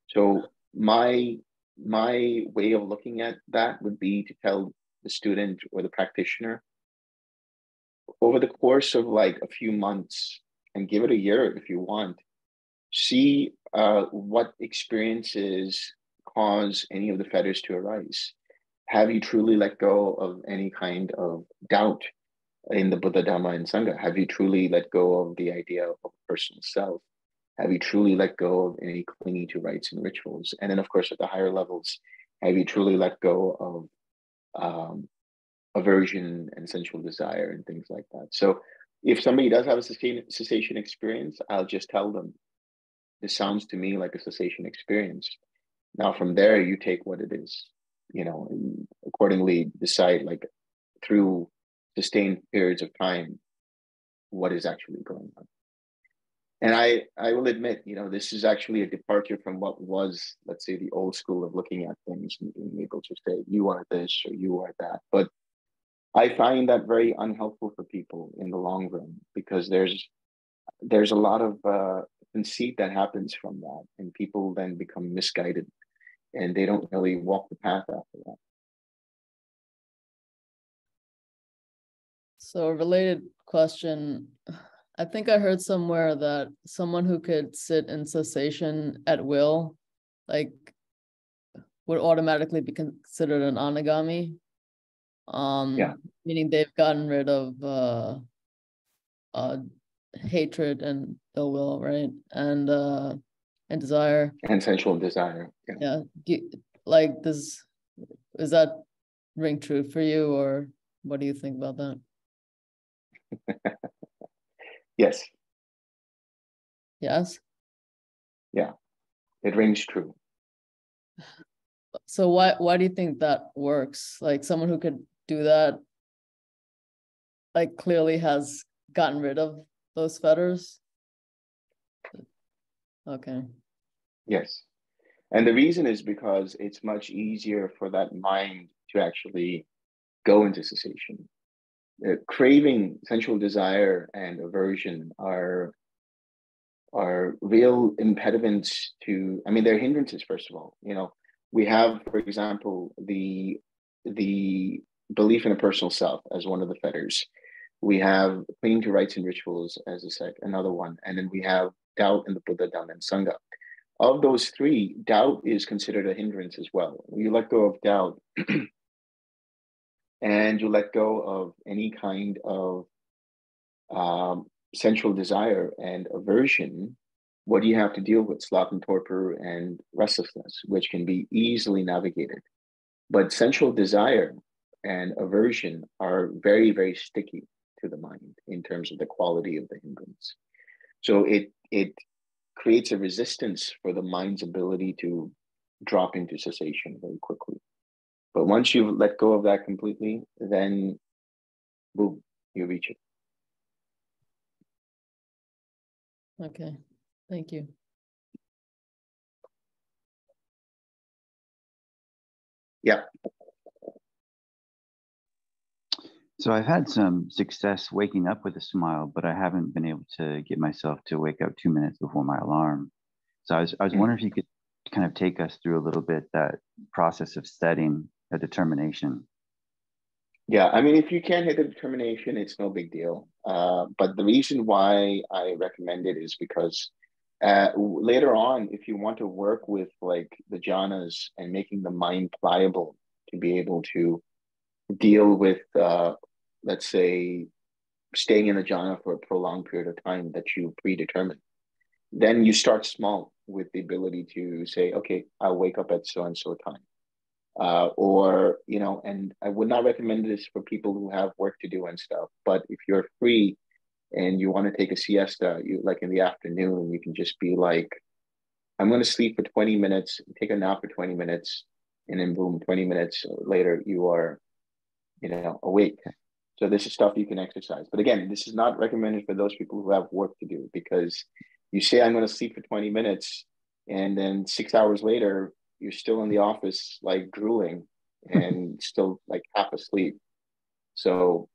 So my way of looking at that would be to tell the student or the practitioner, over the course of like a few months, and give it a year if you want, see what experiences cause any of the fetters to arise. Have you truly let go of any kind of doubt in the Buddha, Dhamma, and Sangha? Have you truly let go of the idea of personal self? Have you truly let go of any clinging to rites and rituals? And then, of course, at the higher levels, have you truly let go of aversion and sensual desire and things like that? So if somebody does have a cessation experience, I'll just tell them, this sounds to me like a cessation experience. Now, from there, you take what it is, and accordingly decide, like, through sustained periods of time, what is actually going on. And I will admit, this is actually a departure from what was, let's say, the old school of looking at things and being able to say, you are this or you are that. But I find that very unhelpful for people in the long run, because there's a lot of conceit that happens from that, and people then become misguided and they don't really walk the path after that. So a related question, I think I heard somewhere that someone who could sit in cessation at will, like, would automatically be considered an anagami. Meaning they've gotten rid of hatred and ill will, right? And desire. And sensual desire. Yeah. Does that ring true for you, or what do you think about that? Yes. Yes? Yeah, it rings true. So why do you think that works? Like, someone who could do that, like, clearly has gotten rid of those fetters? Okay. Yes. And the reason is because it's much easier for that mind to actually go into cessation. Craving, sensual desire, and aversion are real impediments to, they're hindrances, first of all. We have, for example, the belief in a personal self as one of the fetters. We have clinging to rites and rituals as another one. And then we have doubt in the Buddha, Dhamma, and Sangha. Of those three, doubt is considered a hindrance as well. You let go of doubt and you let go of any kind of sensual desire and aversion, what do you have to deal with? Sloth and torpor and restlessness, which can be easily navigated. But sensual desire and aversion are very, very sticky to the mind in terms of the quality of the hindrance. So it creates a resistance for the mind's ability to drop into cessation very quickly. But once you've let go of that completely, then boom, you reach it. Okay, thank you. Yeah. So I've had some success waking up with a smile, but I haven't been able to get myself to wake up 2 minutes before my alarm. So I was wondering if you could kind of take us through a little bit that process of setting a determination. Yeah, if you can't hit the determination, it's no big deal. But the reason why I recommend it is because later on, if you want to work with like the jhanas and making the mind pliable to be able to deal with, let's say, staying in the jhana for a prolonged period of time that you predetermine, then you start small with the ability to say, okay, I'll wake up at so-and-so time. And I would not recommend this for people who have work to do and stuff, but if you're free and you want to take a siesta, you like in the afternoon, you can just be like, I'm going to sleep for 20 minutes, take a nap for 20 minutes, and then boom, 20 minutes later, you are, awake. So this is stuff you can exercise. But again, this is not recommended for those people who have work to do, because you say, I'm going to sleep for 20 minutes, and then 6 hours later, you're still in the office, like drooling and still like half asleep. So,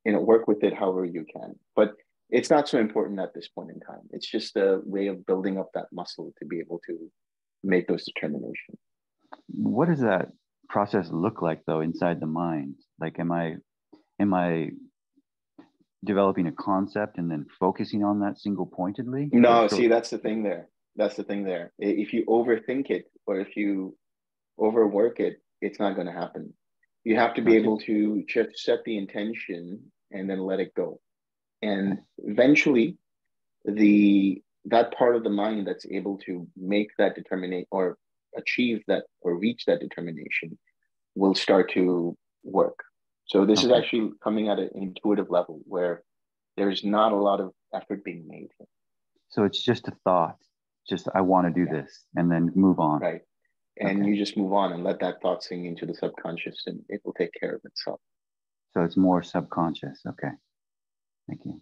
work with it however you can. But it's not so important at this point in time. It's just a way of building up that muscle to be able to make those determinations. What does that process look like, though, inside the mind? Like, am I developing a concept and then focusing on that single pointedly? No, see, that's the thing there. That's the thing there. If you overthink it or if you overwork it, it's not going to happen. You have to be able to just set the intention and then let it go. And eventually, that part of the mind that's able to make that determination or achieve that or reach that determination will start to work. So this is actually coming at an intuitive level where there's not a lot of effort being made. So it's just a thought, just I want to do this, and then move on. Right. And you just move on and let that thought sink into the subconscious and it will take care of itself. So it's more subconscious. Okay. Thank you.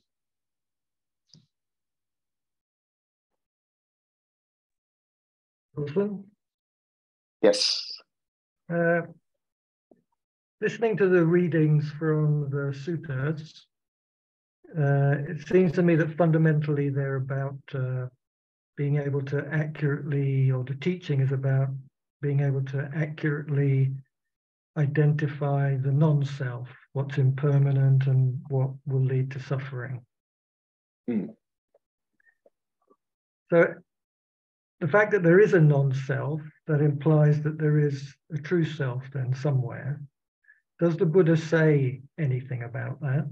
Delson? Yes. Listening to the readings from the suttas, it seems to me that fundamentally they're about being able to accurately, or the teaching is about being able to accurately identify the non-self, what's impermanent and what will lead to suffering. So the fact that there is a non-self, that implies that there is a true self then somewhere. Does the Buddha say anything about that?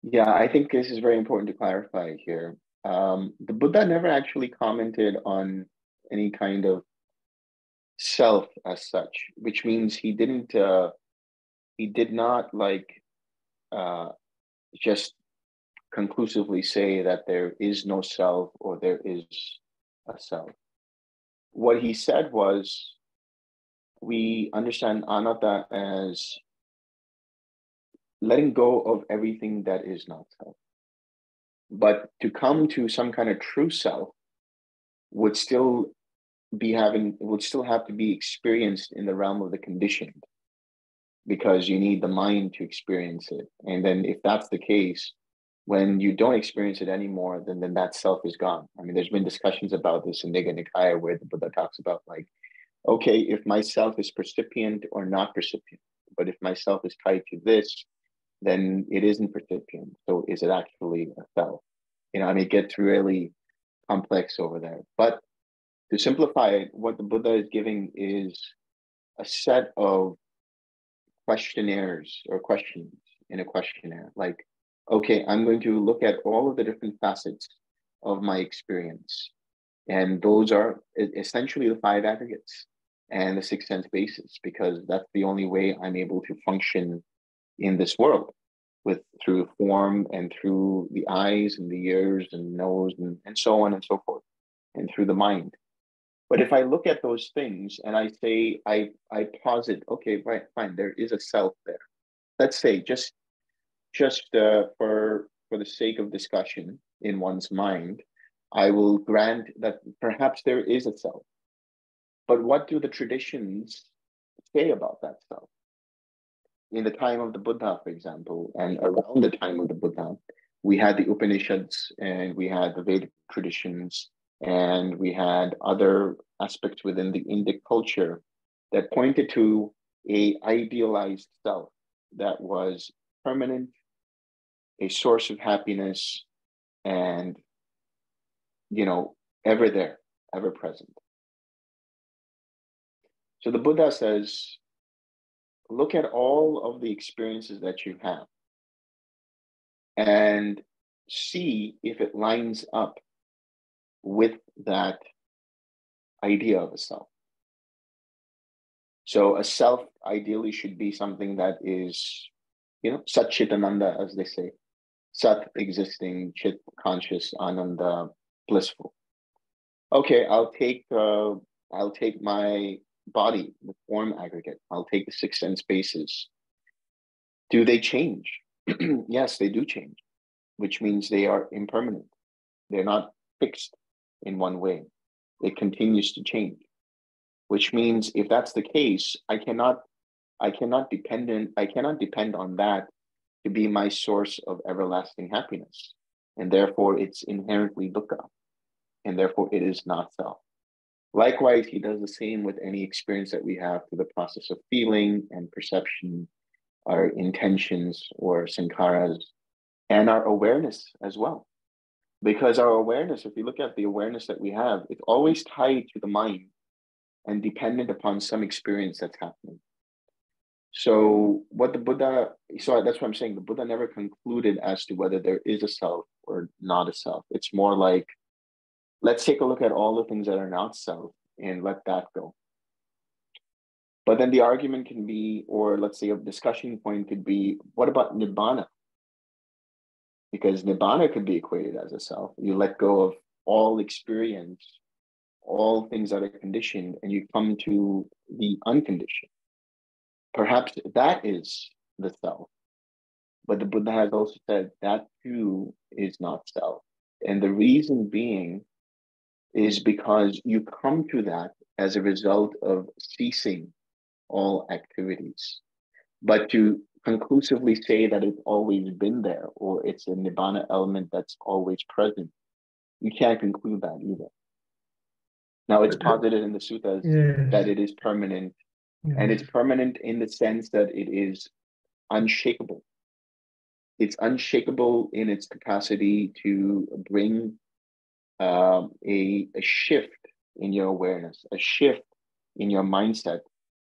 Yeah, I think this is very important to clarify here. The Buddha never actually commented on any kind of self as such, which means he did not like just conclusively say that there is no self or there is a self. What he said was, we understand anatta as letting go of everything that is not self. But to come to some kind of true self would still have to be experienced in the realm of the conditioned, because you need the mind to experience it. And then if that's the case, when you don't experience it anymore, then that self is gone. I mean, there's been discussions about this in Nigga Nikaya where the Buddha talks about like, okay, if myself is percipient or not percipient, but if myself is tied to this, then it isn't percipient. So is it actually a self? You know, I mean, it gets really complex over there. But to simplify it, what the Buddha is giving is a set of questionnaires or questions in a questionnaire. Like, okay, I'm going to look at all of the different facets of my experience. And those are essentially the 5 aggregates and the 6 sense bases, because that's the only way I'm able to function in this world, through form and through the eyes and the ears and nose and so on and so forth, and through the mind. But if I look at those things and I say, I posit, okay, right, fine, there is a self there. Let's say just for the sake of discussion in one's mind, I will grant that perhaps there is a self. But what do the traditions say about that self? In the time of the Buddha, for example, and around the time of the Buddha, we had the Upanishads and we had the Vedic traditions and we had other aspects within the Indic culture that pointed to an idealized self that was permanent, a source of happiness, and, you know, ever there, ever present. So the Buddha says, look at all of the experiences that you have and see if it lines up with that idea of a self. So a self ideally should be something that is, you know, Sat Chit Ananda, as they say. Sat existing, Chit conscious, Ananda blissful. Okay, I'll take my body, the form aggregate. I'll take the 6 sense bases. Do they change? Yes, they do change, which means they are impermanent. They're not fixed in one way. It continues to change, which means if that's the case, I cannot depend on that to be my source of everlasting happiness. And therefore it's inherently dukkha. And therefore it is not self. Likewise, he does the same with any experience that we have through the process of feeling and perception, our intentions or sankharas. and our awareness as well. Because our awareness, if you look at the awareness that we have, it's always tied to the mind and dependent upon some experience that's happening. So what the Buddha, so that's what I'm saying, the Buddha never concluded as to whether there is a self or not a self. It's more like, let's take a look at all the things that are not self and let that go. But then the argument can be, or let's say a discussion point could be, what about Nibbana? Because Nibbana could be equated as a self. You let go of all experience, all things that are conditioned, and you come to the unconditioned. Perhaps that is the self. But the Buddha has also said that too is not self. And the reason being is because you come to that as a result of ceasing all activities. But to conclusively say that it's always been there, or it's a Nibbana element that's always present, you can't conclude that either. Now, it's posited in the suttas that it is permanent, and it's permanent in the sense that it is unshakable. It's unshakable in its capacity to bring a shift in your awareness, a shift in your mindset,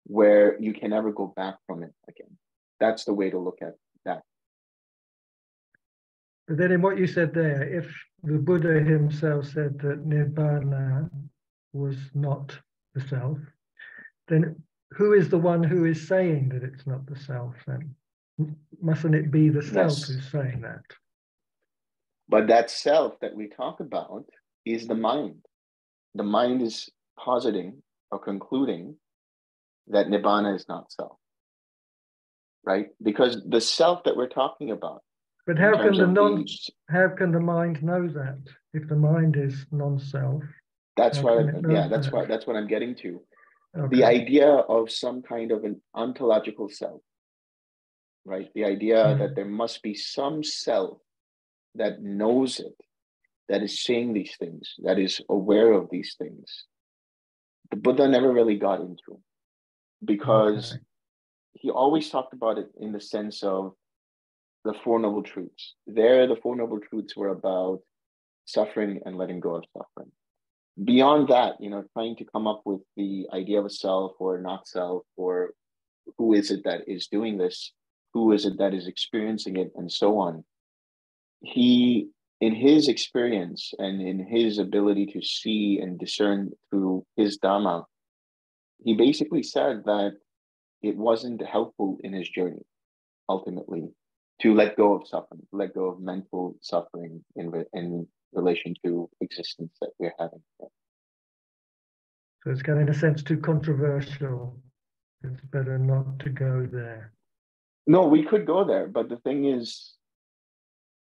where you can never go back from it again. That's the way to look at that. But then in what you said there, if the Buddha himself said that Nibbana was not the self, then who is the one who is saying that it's not the self then? Mustn't it be the self who's saying that? But that self that we talk about is the mind. The mind is positing or concluding that Nibbana is not self. Right? Because the self that we're talking about. But how can the mind know that if the mind is non-self? That's what I'm getting to. Okay. The idea of some kind of an ontological self, right? The idea that there must be some self that knows it, that is saying these things, that is aware of these things. The Buddha never really got into it because he always talked about it in the sense of the Four Noble Truths. There, the Four Noble Truths were about suffering and letting go of suffering. Beyond that, trying to come up with the idea of a self or not self, or who is it that is doing this, who is it that is experiencing it, and so on. He, in his experience and in his ability to see and discern through his Dhamma, he basically said that it wasn't helpful in his journey, ultimately, to let go of suffering, let go of mental suffering in relation to existence that we're having. So it's kind of, in a sense, too controversial. It's better not to go there. No, we could go there, but the thing is,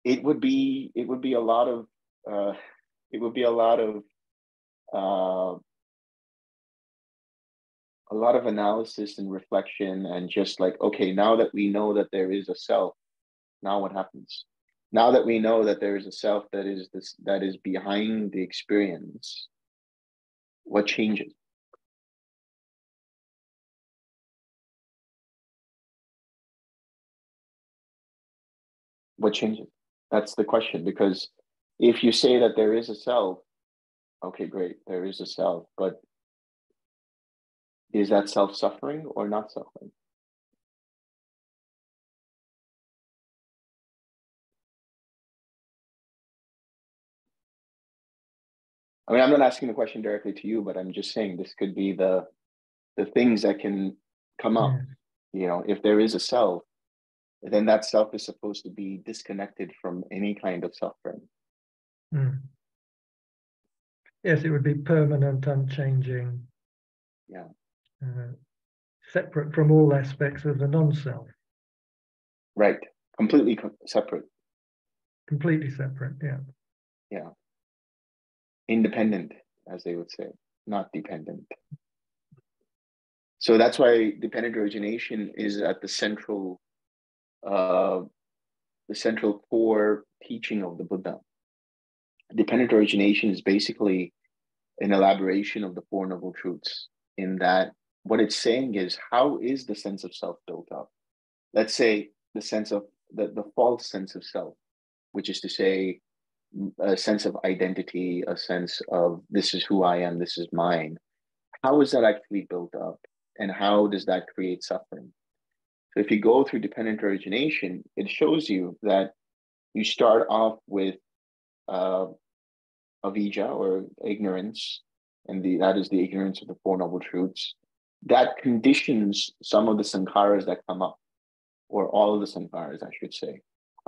it would be a lot of analysis and reflection, and just like, okay, now that we know that there is a self, now what happens? Now that we know that there is a self that is behind the experience, what changes? What changes? That's the question. Because if you say that there is a self, okay, great, there is a self, but is that self suffering or not suffering? I mean, I'm not asking the question directly to you, but I'm just saying this could be the things that can come up. If there is a self, then that self is supposed to be disconnected from any kind of suffering. Yes, it would be permanent, unchanging. Yeah. Separate from all aspects of the non-self. Right. Completely separate. Completely separate, yeah. Yeah. Independent, as they would say, not dependent. So that's why dependent origination is at the central core teaching of the Buddha. Dependent origination is basically an elaboration of the Four Noble Truths, in that what it's saying is, how is the sense of self built up? Let's say the sense of the false sense of self which is to say, a sense of identity, a sense of this is who I am, this is mine. How is that actually built up? And how does that create suffering? So if you go through dependent origination, it shows you that you start off with avijja, or ignorance, and that is the ignorance of the Four Noble Truths. That conditions some of the sankharas that come up, or all of the sankharas, I should say,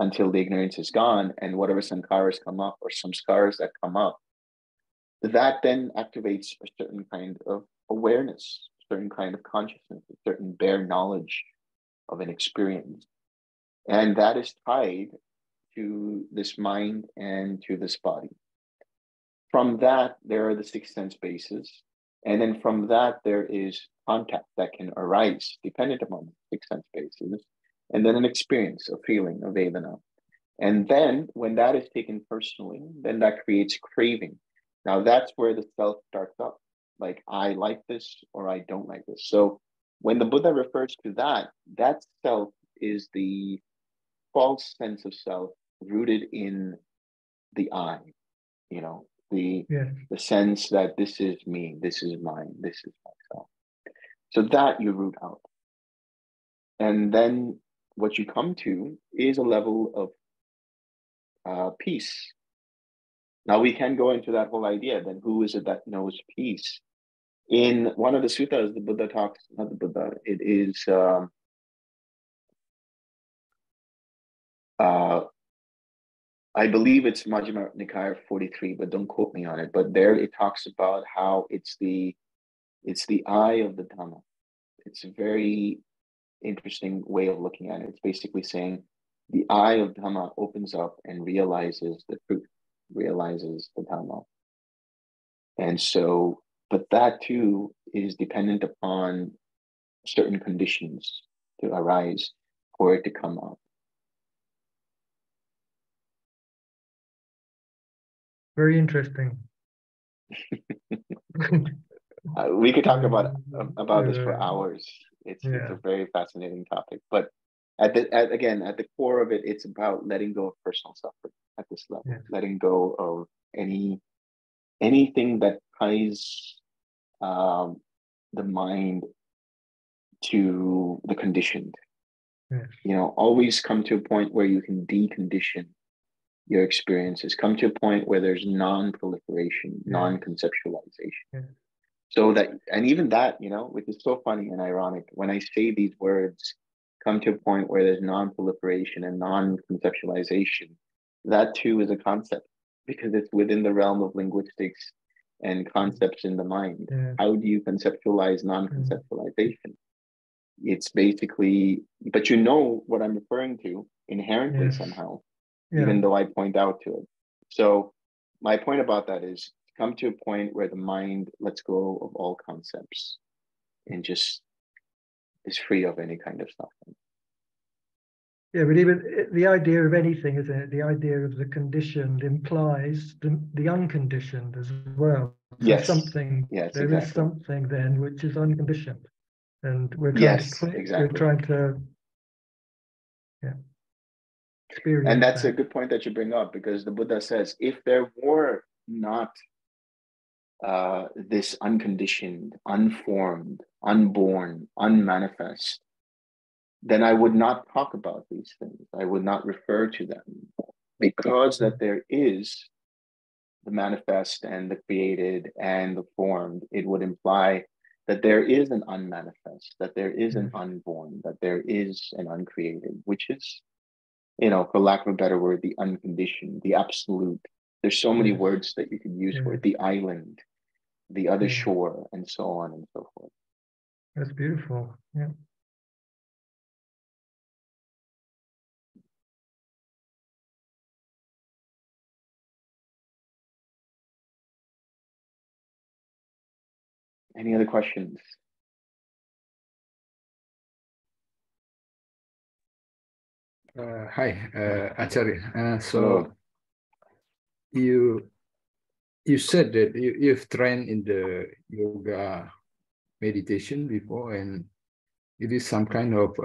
until the ignorance is gone, and whatever sankharas come up, or samskaras that come up, that then activates a certain kind of awareness, a certain kind of consciousness, a certain bare knowledge of an experience. And that is tied to this mind and to this body. From that, there are the six sense bases. And then from that, there is contact that can arise dependent upon the six sense bases. And then an experience, a feeling, a vedana. And then when that is taken personally, then that creates craving. Now that's where the self starts up. Like, I like this or I don't like this. So when the Buddha refers to that, that self is the false sense of self rooted in the I, you know, the sense that this is me, this is mine, this is myself. So that you root out. And then what you come to is a level of peace. Now we can go into that whole idea, then who is it that knows peace? In one of the suttas, the Buddha talks, not the Buddha, it is, I believe it's Majjhima Nikaya 43, but don't quote me on it. But there it talks about how it's the eye of the Dhamma. It's a very interesting way of looking at it. It's basically saying the eye of Dhamma opens up and realizes the truth, realizes the Dhamma. And so, but that too is dependent upon certain conditions to arise for it to come up. Very interesting. We could talk about this for hours. It's a very fascinating topic. But at the core of it, it's about letting go of personal suffering at this level, letting go of anything that ties the mind to the conditioned. You know, always come to a point where you can decondition your experiences, come to a point where there's non-proliferation, non-conceptualization. So that, and even that, you know, which is so funny and ironic, when I say these words, come to a point where there's non-proliferation and non-conceptualization, that too is a concept, because it's within the realm of linguistics and concepts in the mind. How do you conceptualize non-conceptualization? It's basically, but you know what I'm referring to inherently somehow, even though I point out to it. So my point about that is come to a point where the mind lets go of all concepts and just is free of any kind of suffering. Yeah, but even the idea of anything, isn't it? The idea of the conditioned implies the unconditioned as well. So something, there is something then which is unconditioned, and we're trying to experience. And that's a good point that you bring up, because the Buddha says, if there were not this unconditioned, unformed, unborn, unmanifest, then I would not talk about these things. I would not refer to them, because that there is the manifest and the created and the formed. It would imply that there is an unmanifest, that there is an unborn, that there is an uncreated, which is, you know, for lack of a better word, the unconditioned, the absolute. There's so many words that you could use for it, the island, the other shore, and so on and so forth. That's beautiful. Yeah. Any other questions? Hi, Acharya. So you said that you've trained in the yoga meditation before, and it is some kind of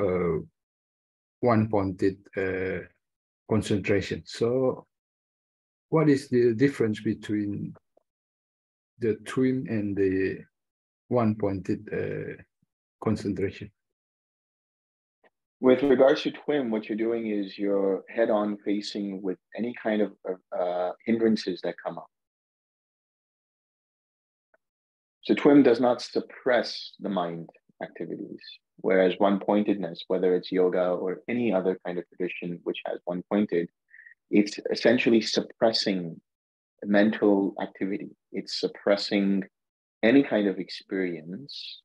one-pointed concentration. So what is the difference between the twin and the one-pointed concentration? With regards to twin, what you're doing is you're head-on facing with any kind of hindrances that come up. So twin does not suppress the mind activities, whereas one-pointedness, whether it's yoga or any other kind of tradition which has one-pointed, it's essentially suppressing mental activity. It's suppressing any kind of experience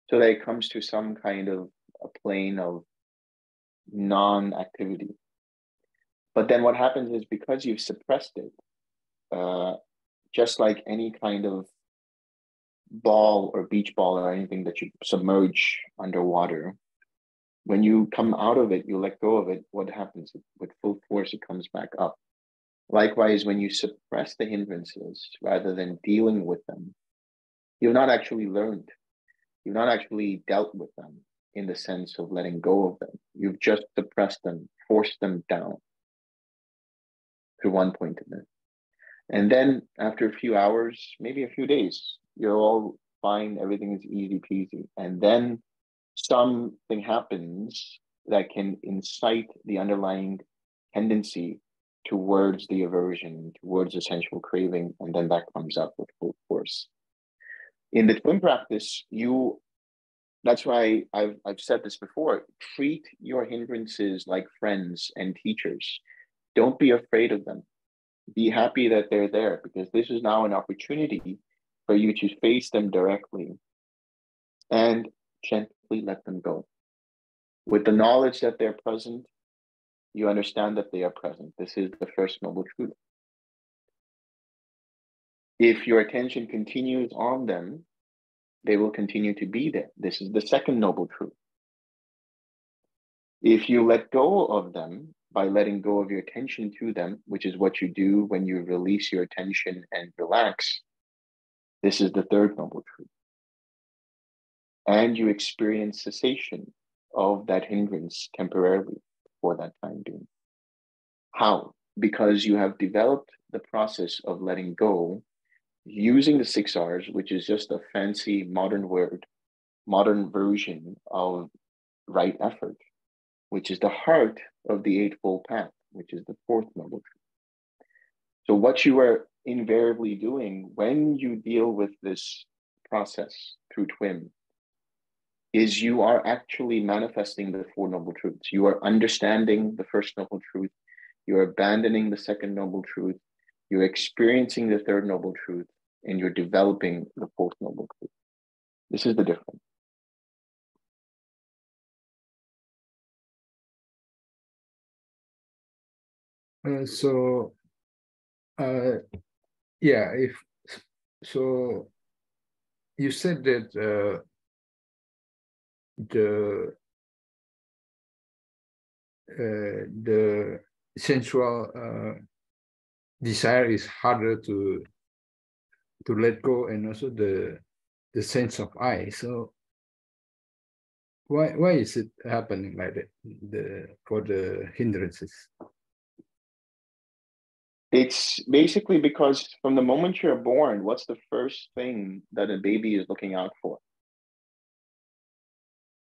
so that it comes to some kind of a plane of non-activity. But then what happens is, because you've suppressed it, just like any kind of ball or beach ball or anything that you submerge underwater, when you come out of it, you let go of it, what happens? With full force, it comes back up. Likewise, when you suppress the hindrances rather than dealing with them, you've not actually learned. You've not actually dealt with them in the sense of letting go of them. You've just suppressed them, forced them down through one-pointedness. And then after a few hours, maybe a few days, you're all fine, everything is easy peasy. And then something happens that can incite the underlying tendency towards the aversion, towards the sensual craving, and then that comes up with full force. In the twin practice, that's why I've said this before, treat your hindrances like friends and teachers. Don't be afraid of them. Be happy that they're there, because this is now an opportunity for you to face them directly and gently let them go. With the knowledge that they're present, you understand that they are present. This is the first noble truth. If your attention continues on them, they will continue to be there. This is the second noble truth. If you let go of them by letting go of your attention to them, which is what you do when you release your attention and relax, this is the third noble truth. And you experience cessation of that hindrance temporarily for that time being. How? Because you have developed the process of letting go using the 6 R's, which is just a fancy modern word, modern version of right effort, which is the heart of the Eightfold Path, which is the fourth noble truth. So what you are invariably doing when you deal with this process through twin is you are actually manifesting the four noble truths. You are understanding the first noble truth. You're abandoning the second noble truth. You're experiencing the third noble truth, and you're developing the fourth noble truth. This is the difference. You said that the sensual desire is harder to let go, and also the sense of I. So why is it happening like that? For the hindrances? It's basically because from the moment you're born, what's the first thing that a baby is looking out for?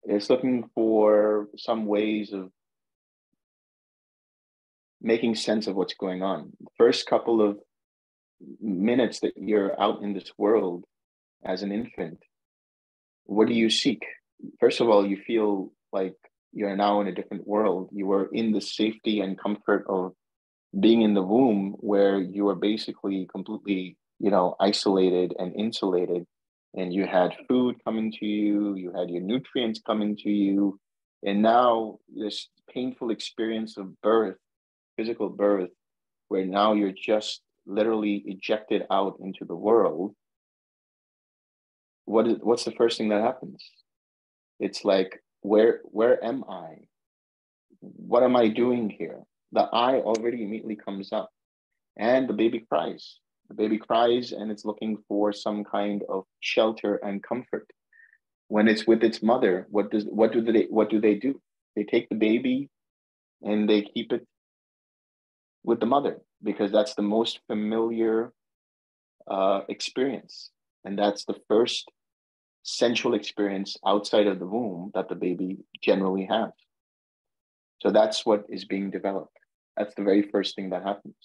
It's looking for some ways of making sense of what's going on. The first couple of minutes that you're out in this world as an infant, what do you seek? First of all, you feel like you're now in a different world. You are in the safety and comfort of being in the womb, where you are basically completely, isolated and insulated. And you had food coming to you, you had your nutrients coming to you. And now this painful experience of birth, physical birth, where now you're just literally ejected out into the world. What's the first thing that happens? It's like, where am I? What am I doing here? The I already immediately comes up, and the baby cries. The baby cries, and it's looking for some kind of shelter and comfort. When it's with its mother, what do they do? They take the baby and they keep it with the mother, because that's the most familiar experience. And that's the first sensual experience outside of the womb that the baby generally has. So that's what is being developed. That's the very first thing that happens.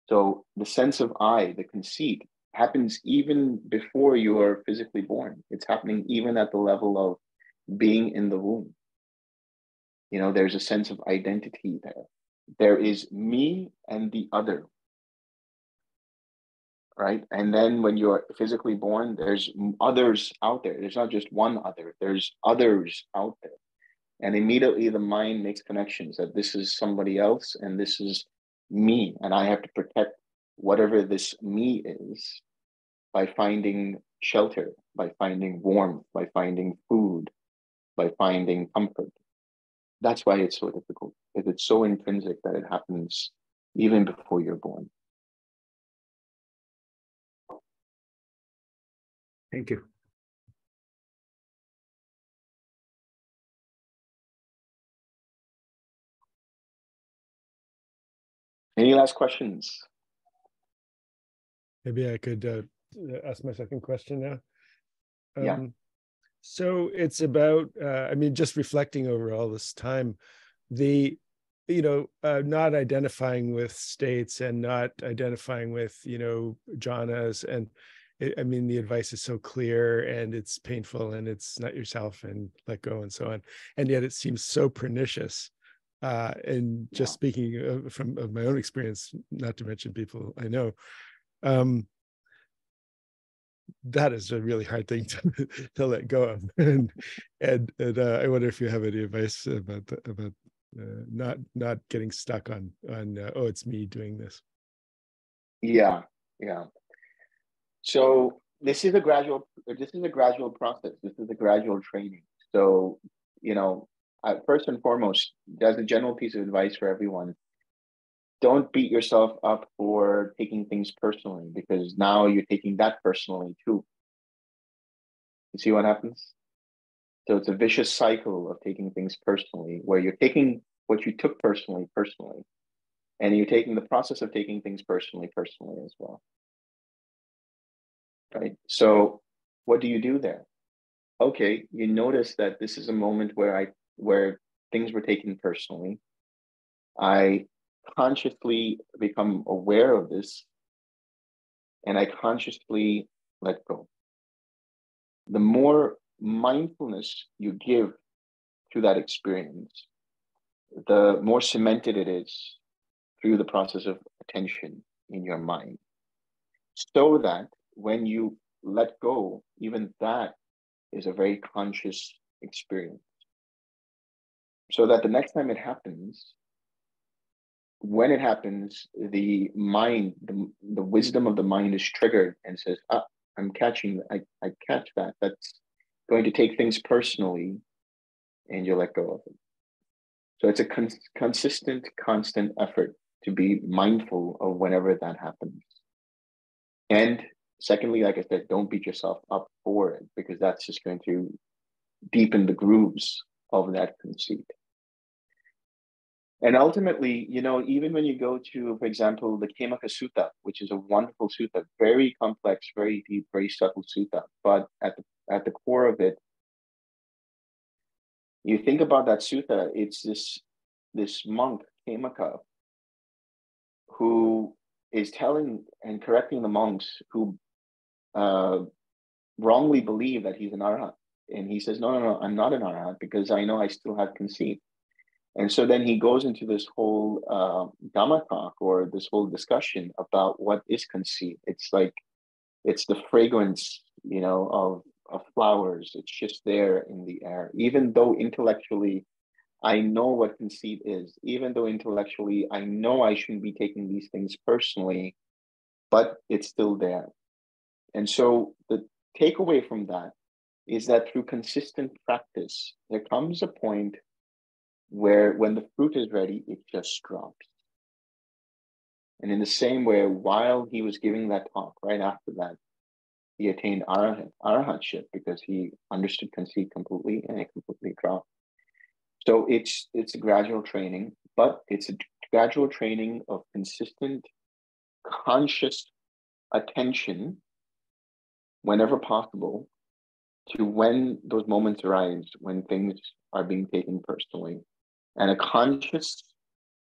So the sense of I, the conceit, happens even before you are physically born. It's happening even at the level of being in the womb. You know, there's a sense of identity there. There is me and the other, right? And then when you're physically born, there's others out there. There's not just one other, there's others out there. And immediately the mind makes connections that this is somebody else and this is me. And I have to protect whatever this me is by finding shelter, by finding warmth, by finding food, by finding comfort. That's why it's so difficult, because it's so intrinsic that it happens even before you're born. Thank you. Any last questions? Maybe I could ask my second question now. Yeah. So it's about, I mean, just reflecting over all this time, the, not identifying with states and not identifying with, jhanas. And I mean, the advice is so clear and it's painful and it's not yourself and let go and so on. And yet it seems so pernicious. And just speaking from my own experience, not to mention people I know, that is a really hard thing to let go of. And I wonder if you have any advice about not getting stuck on oh, it's me doing this. Yeah. So this is a gradual process. This is a gradual training. So, first and foremost, as a general piece of advice for everyone, don't beat yourself up for taking things personally, because now you're taking that personally too. You see what happens? So it's a vicious cycle of taking things personally, where you're taking what you took personally, and you're taking the process of taking things personally as well. Right? So what do you do there? Okay, you notice that this is a moment where things were taken personally. I consciously become aware of this, and I consciously let go. The more mindfulness you give to that experience, the more cemented it is through the process of attention in your mind, so that when you let go, even that is a very conscious experience. So that the next time it happens, when it happens, the mind, the wisdom of the mind is triggered and says, I'm catching, I catch that. That's going to take things personally, and you let go of it. So it's a consistent, constant effort to be mindful of whenever that happens. And secondly, like I said, don't beat yourself up for it, because that's just going to deepen the grooves of that conceit. And ultimately, even when you go to, for example, the Khemaka Sutta, which is a wonderful sutta, very complex, very deep, very subtle sutta, but at the core of it, you think about that sutta, it's this monk, Khemaka, who is telling and correcting the monks who wrongly believe that he's an arhat. And he says, no, I'm not an arhat, because I know I still have conceit. And so then he goes into this whole Dhamma talk, or this whole discussion about what is conceit. It's like, it's the fragrance, of flowers. It's just there in the air. Even though intellectually I know what conceit is, even though intellectually I know I shouldn't be taking these things personally, but it's still there. And so the takeaway from that is that through consistent practice, there comes a point where when the fruit is ready, it just drops. And in the same way, while he was giving that talk, right after that, he attained arahatship, because he understood conceit completely, and it completely dropped. So it's a gradual training, but it's a gradual training of consistent, conscious attention whenever possible to when those moments arise, when things are being taken personally, and a conscious,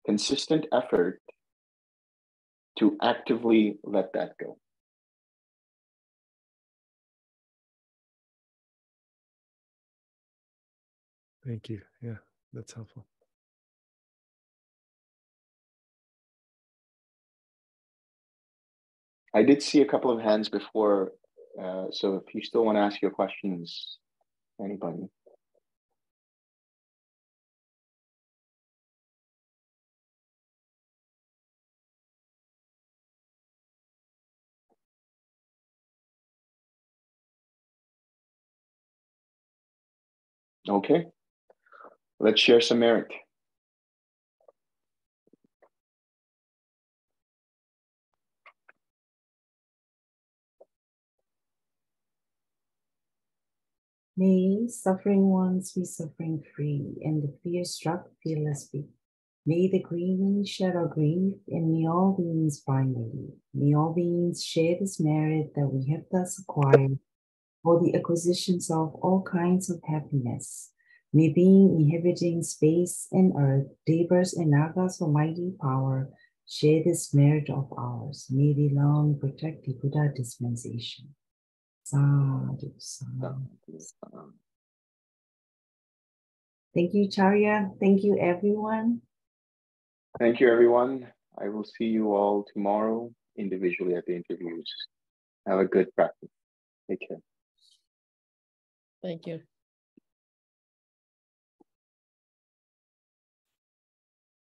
consistent effort to actively let that go. Thank you. Yeah, that's helpful. I did see a couple of hands before, so if you still want to ask your questions, anybody. Okay, let's share some merit. May suffering ones be suffering free, and the fear struck fearless be. May the grieving shed our grief, and may all beings find relief. May all beings share this merit that we have thus acquired for the acquisitions of all kinds of happiness. May being inhabiting space and earth, devas and nagas of mighty power, share this merit of ours. May they long protect the Buddha dispensation. Sadhu, sadhu. Thank you, Charya. Thank you, everyone. Thank you, everyone. I will see you all tomorrow individually at the interviews. Have a good practice. Take care. Thank you.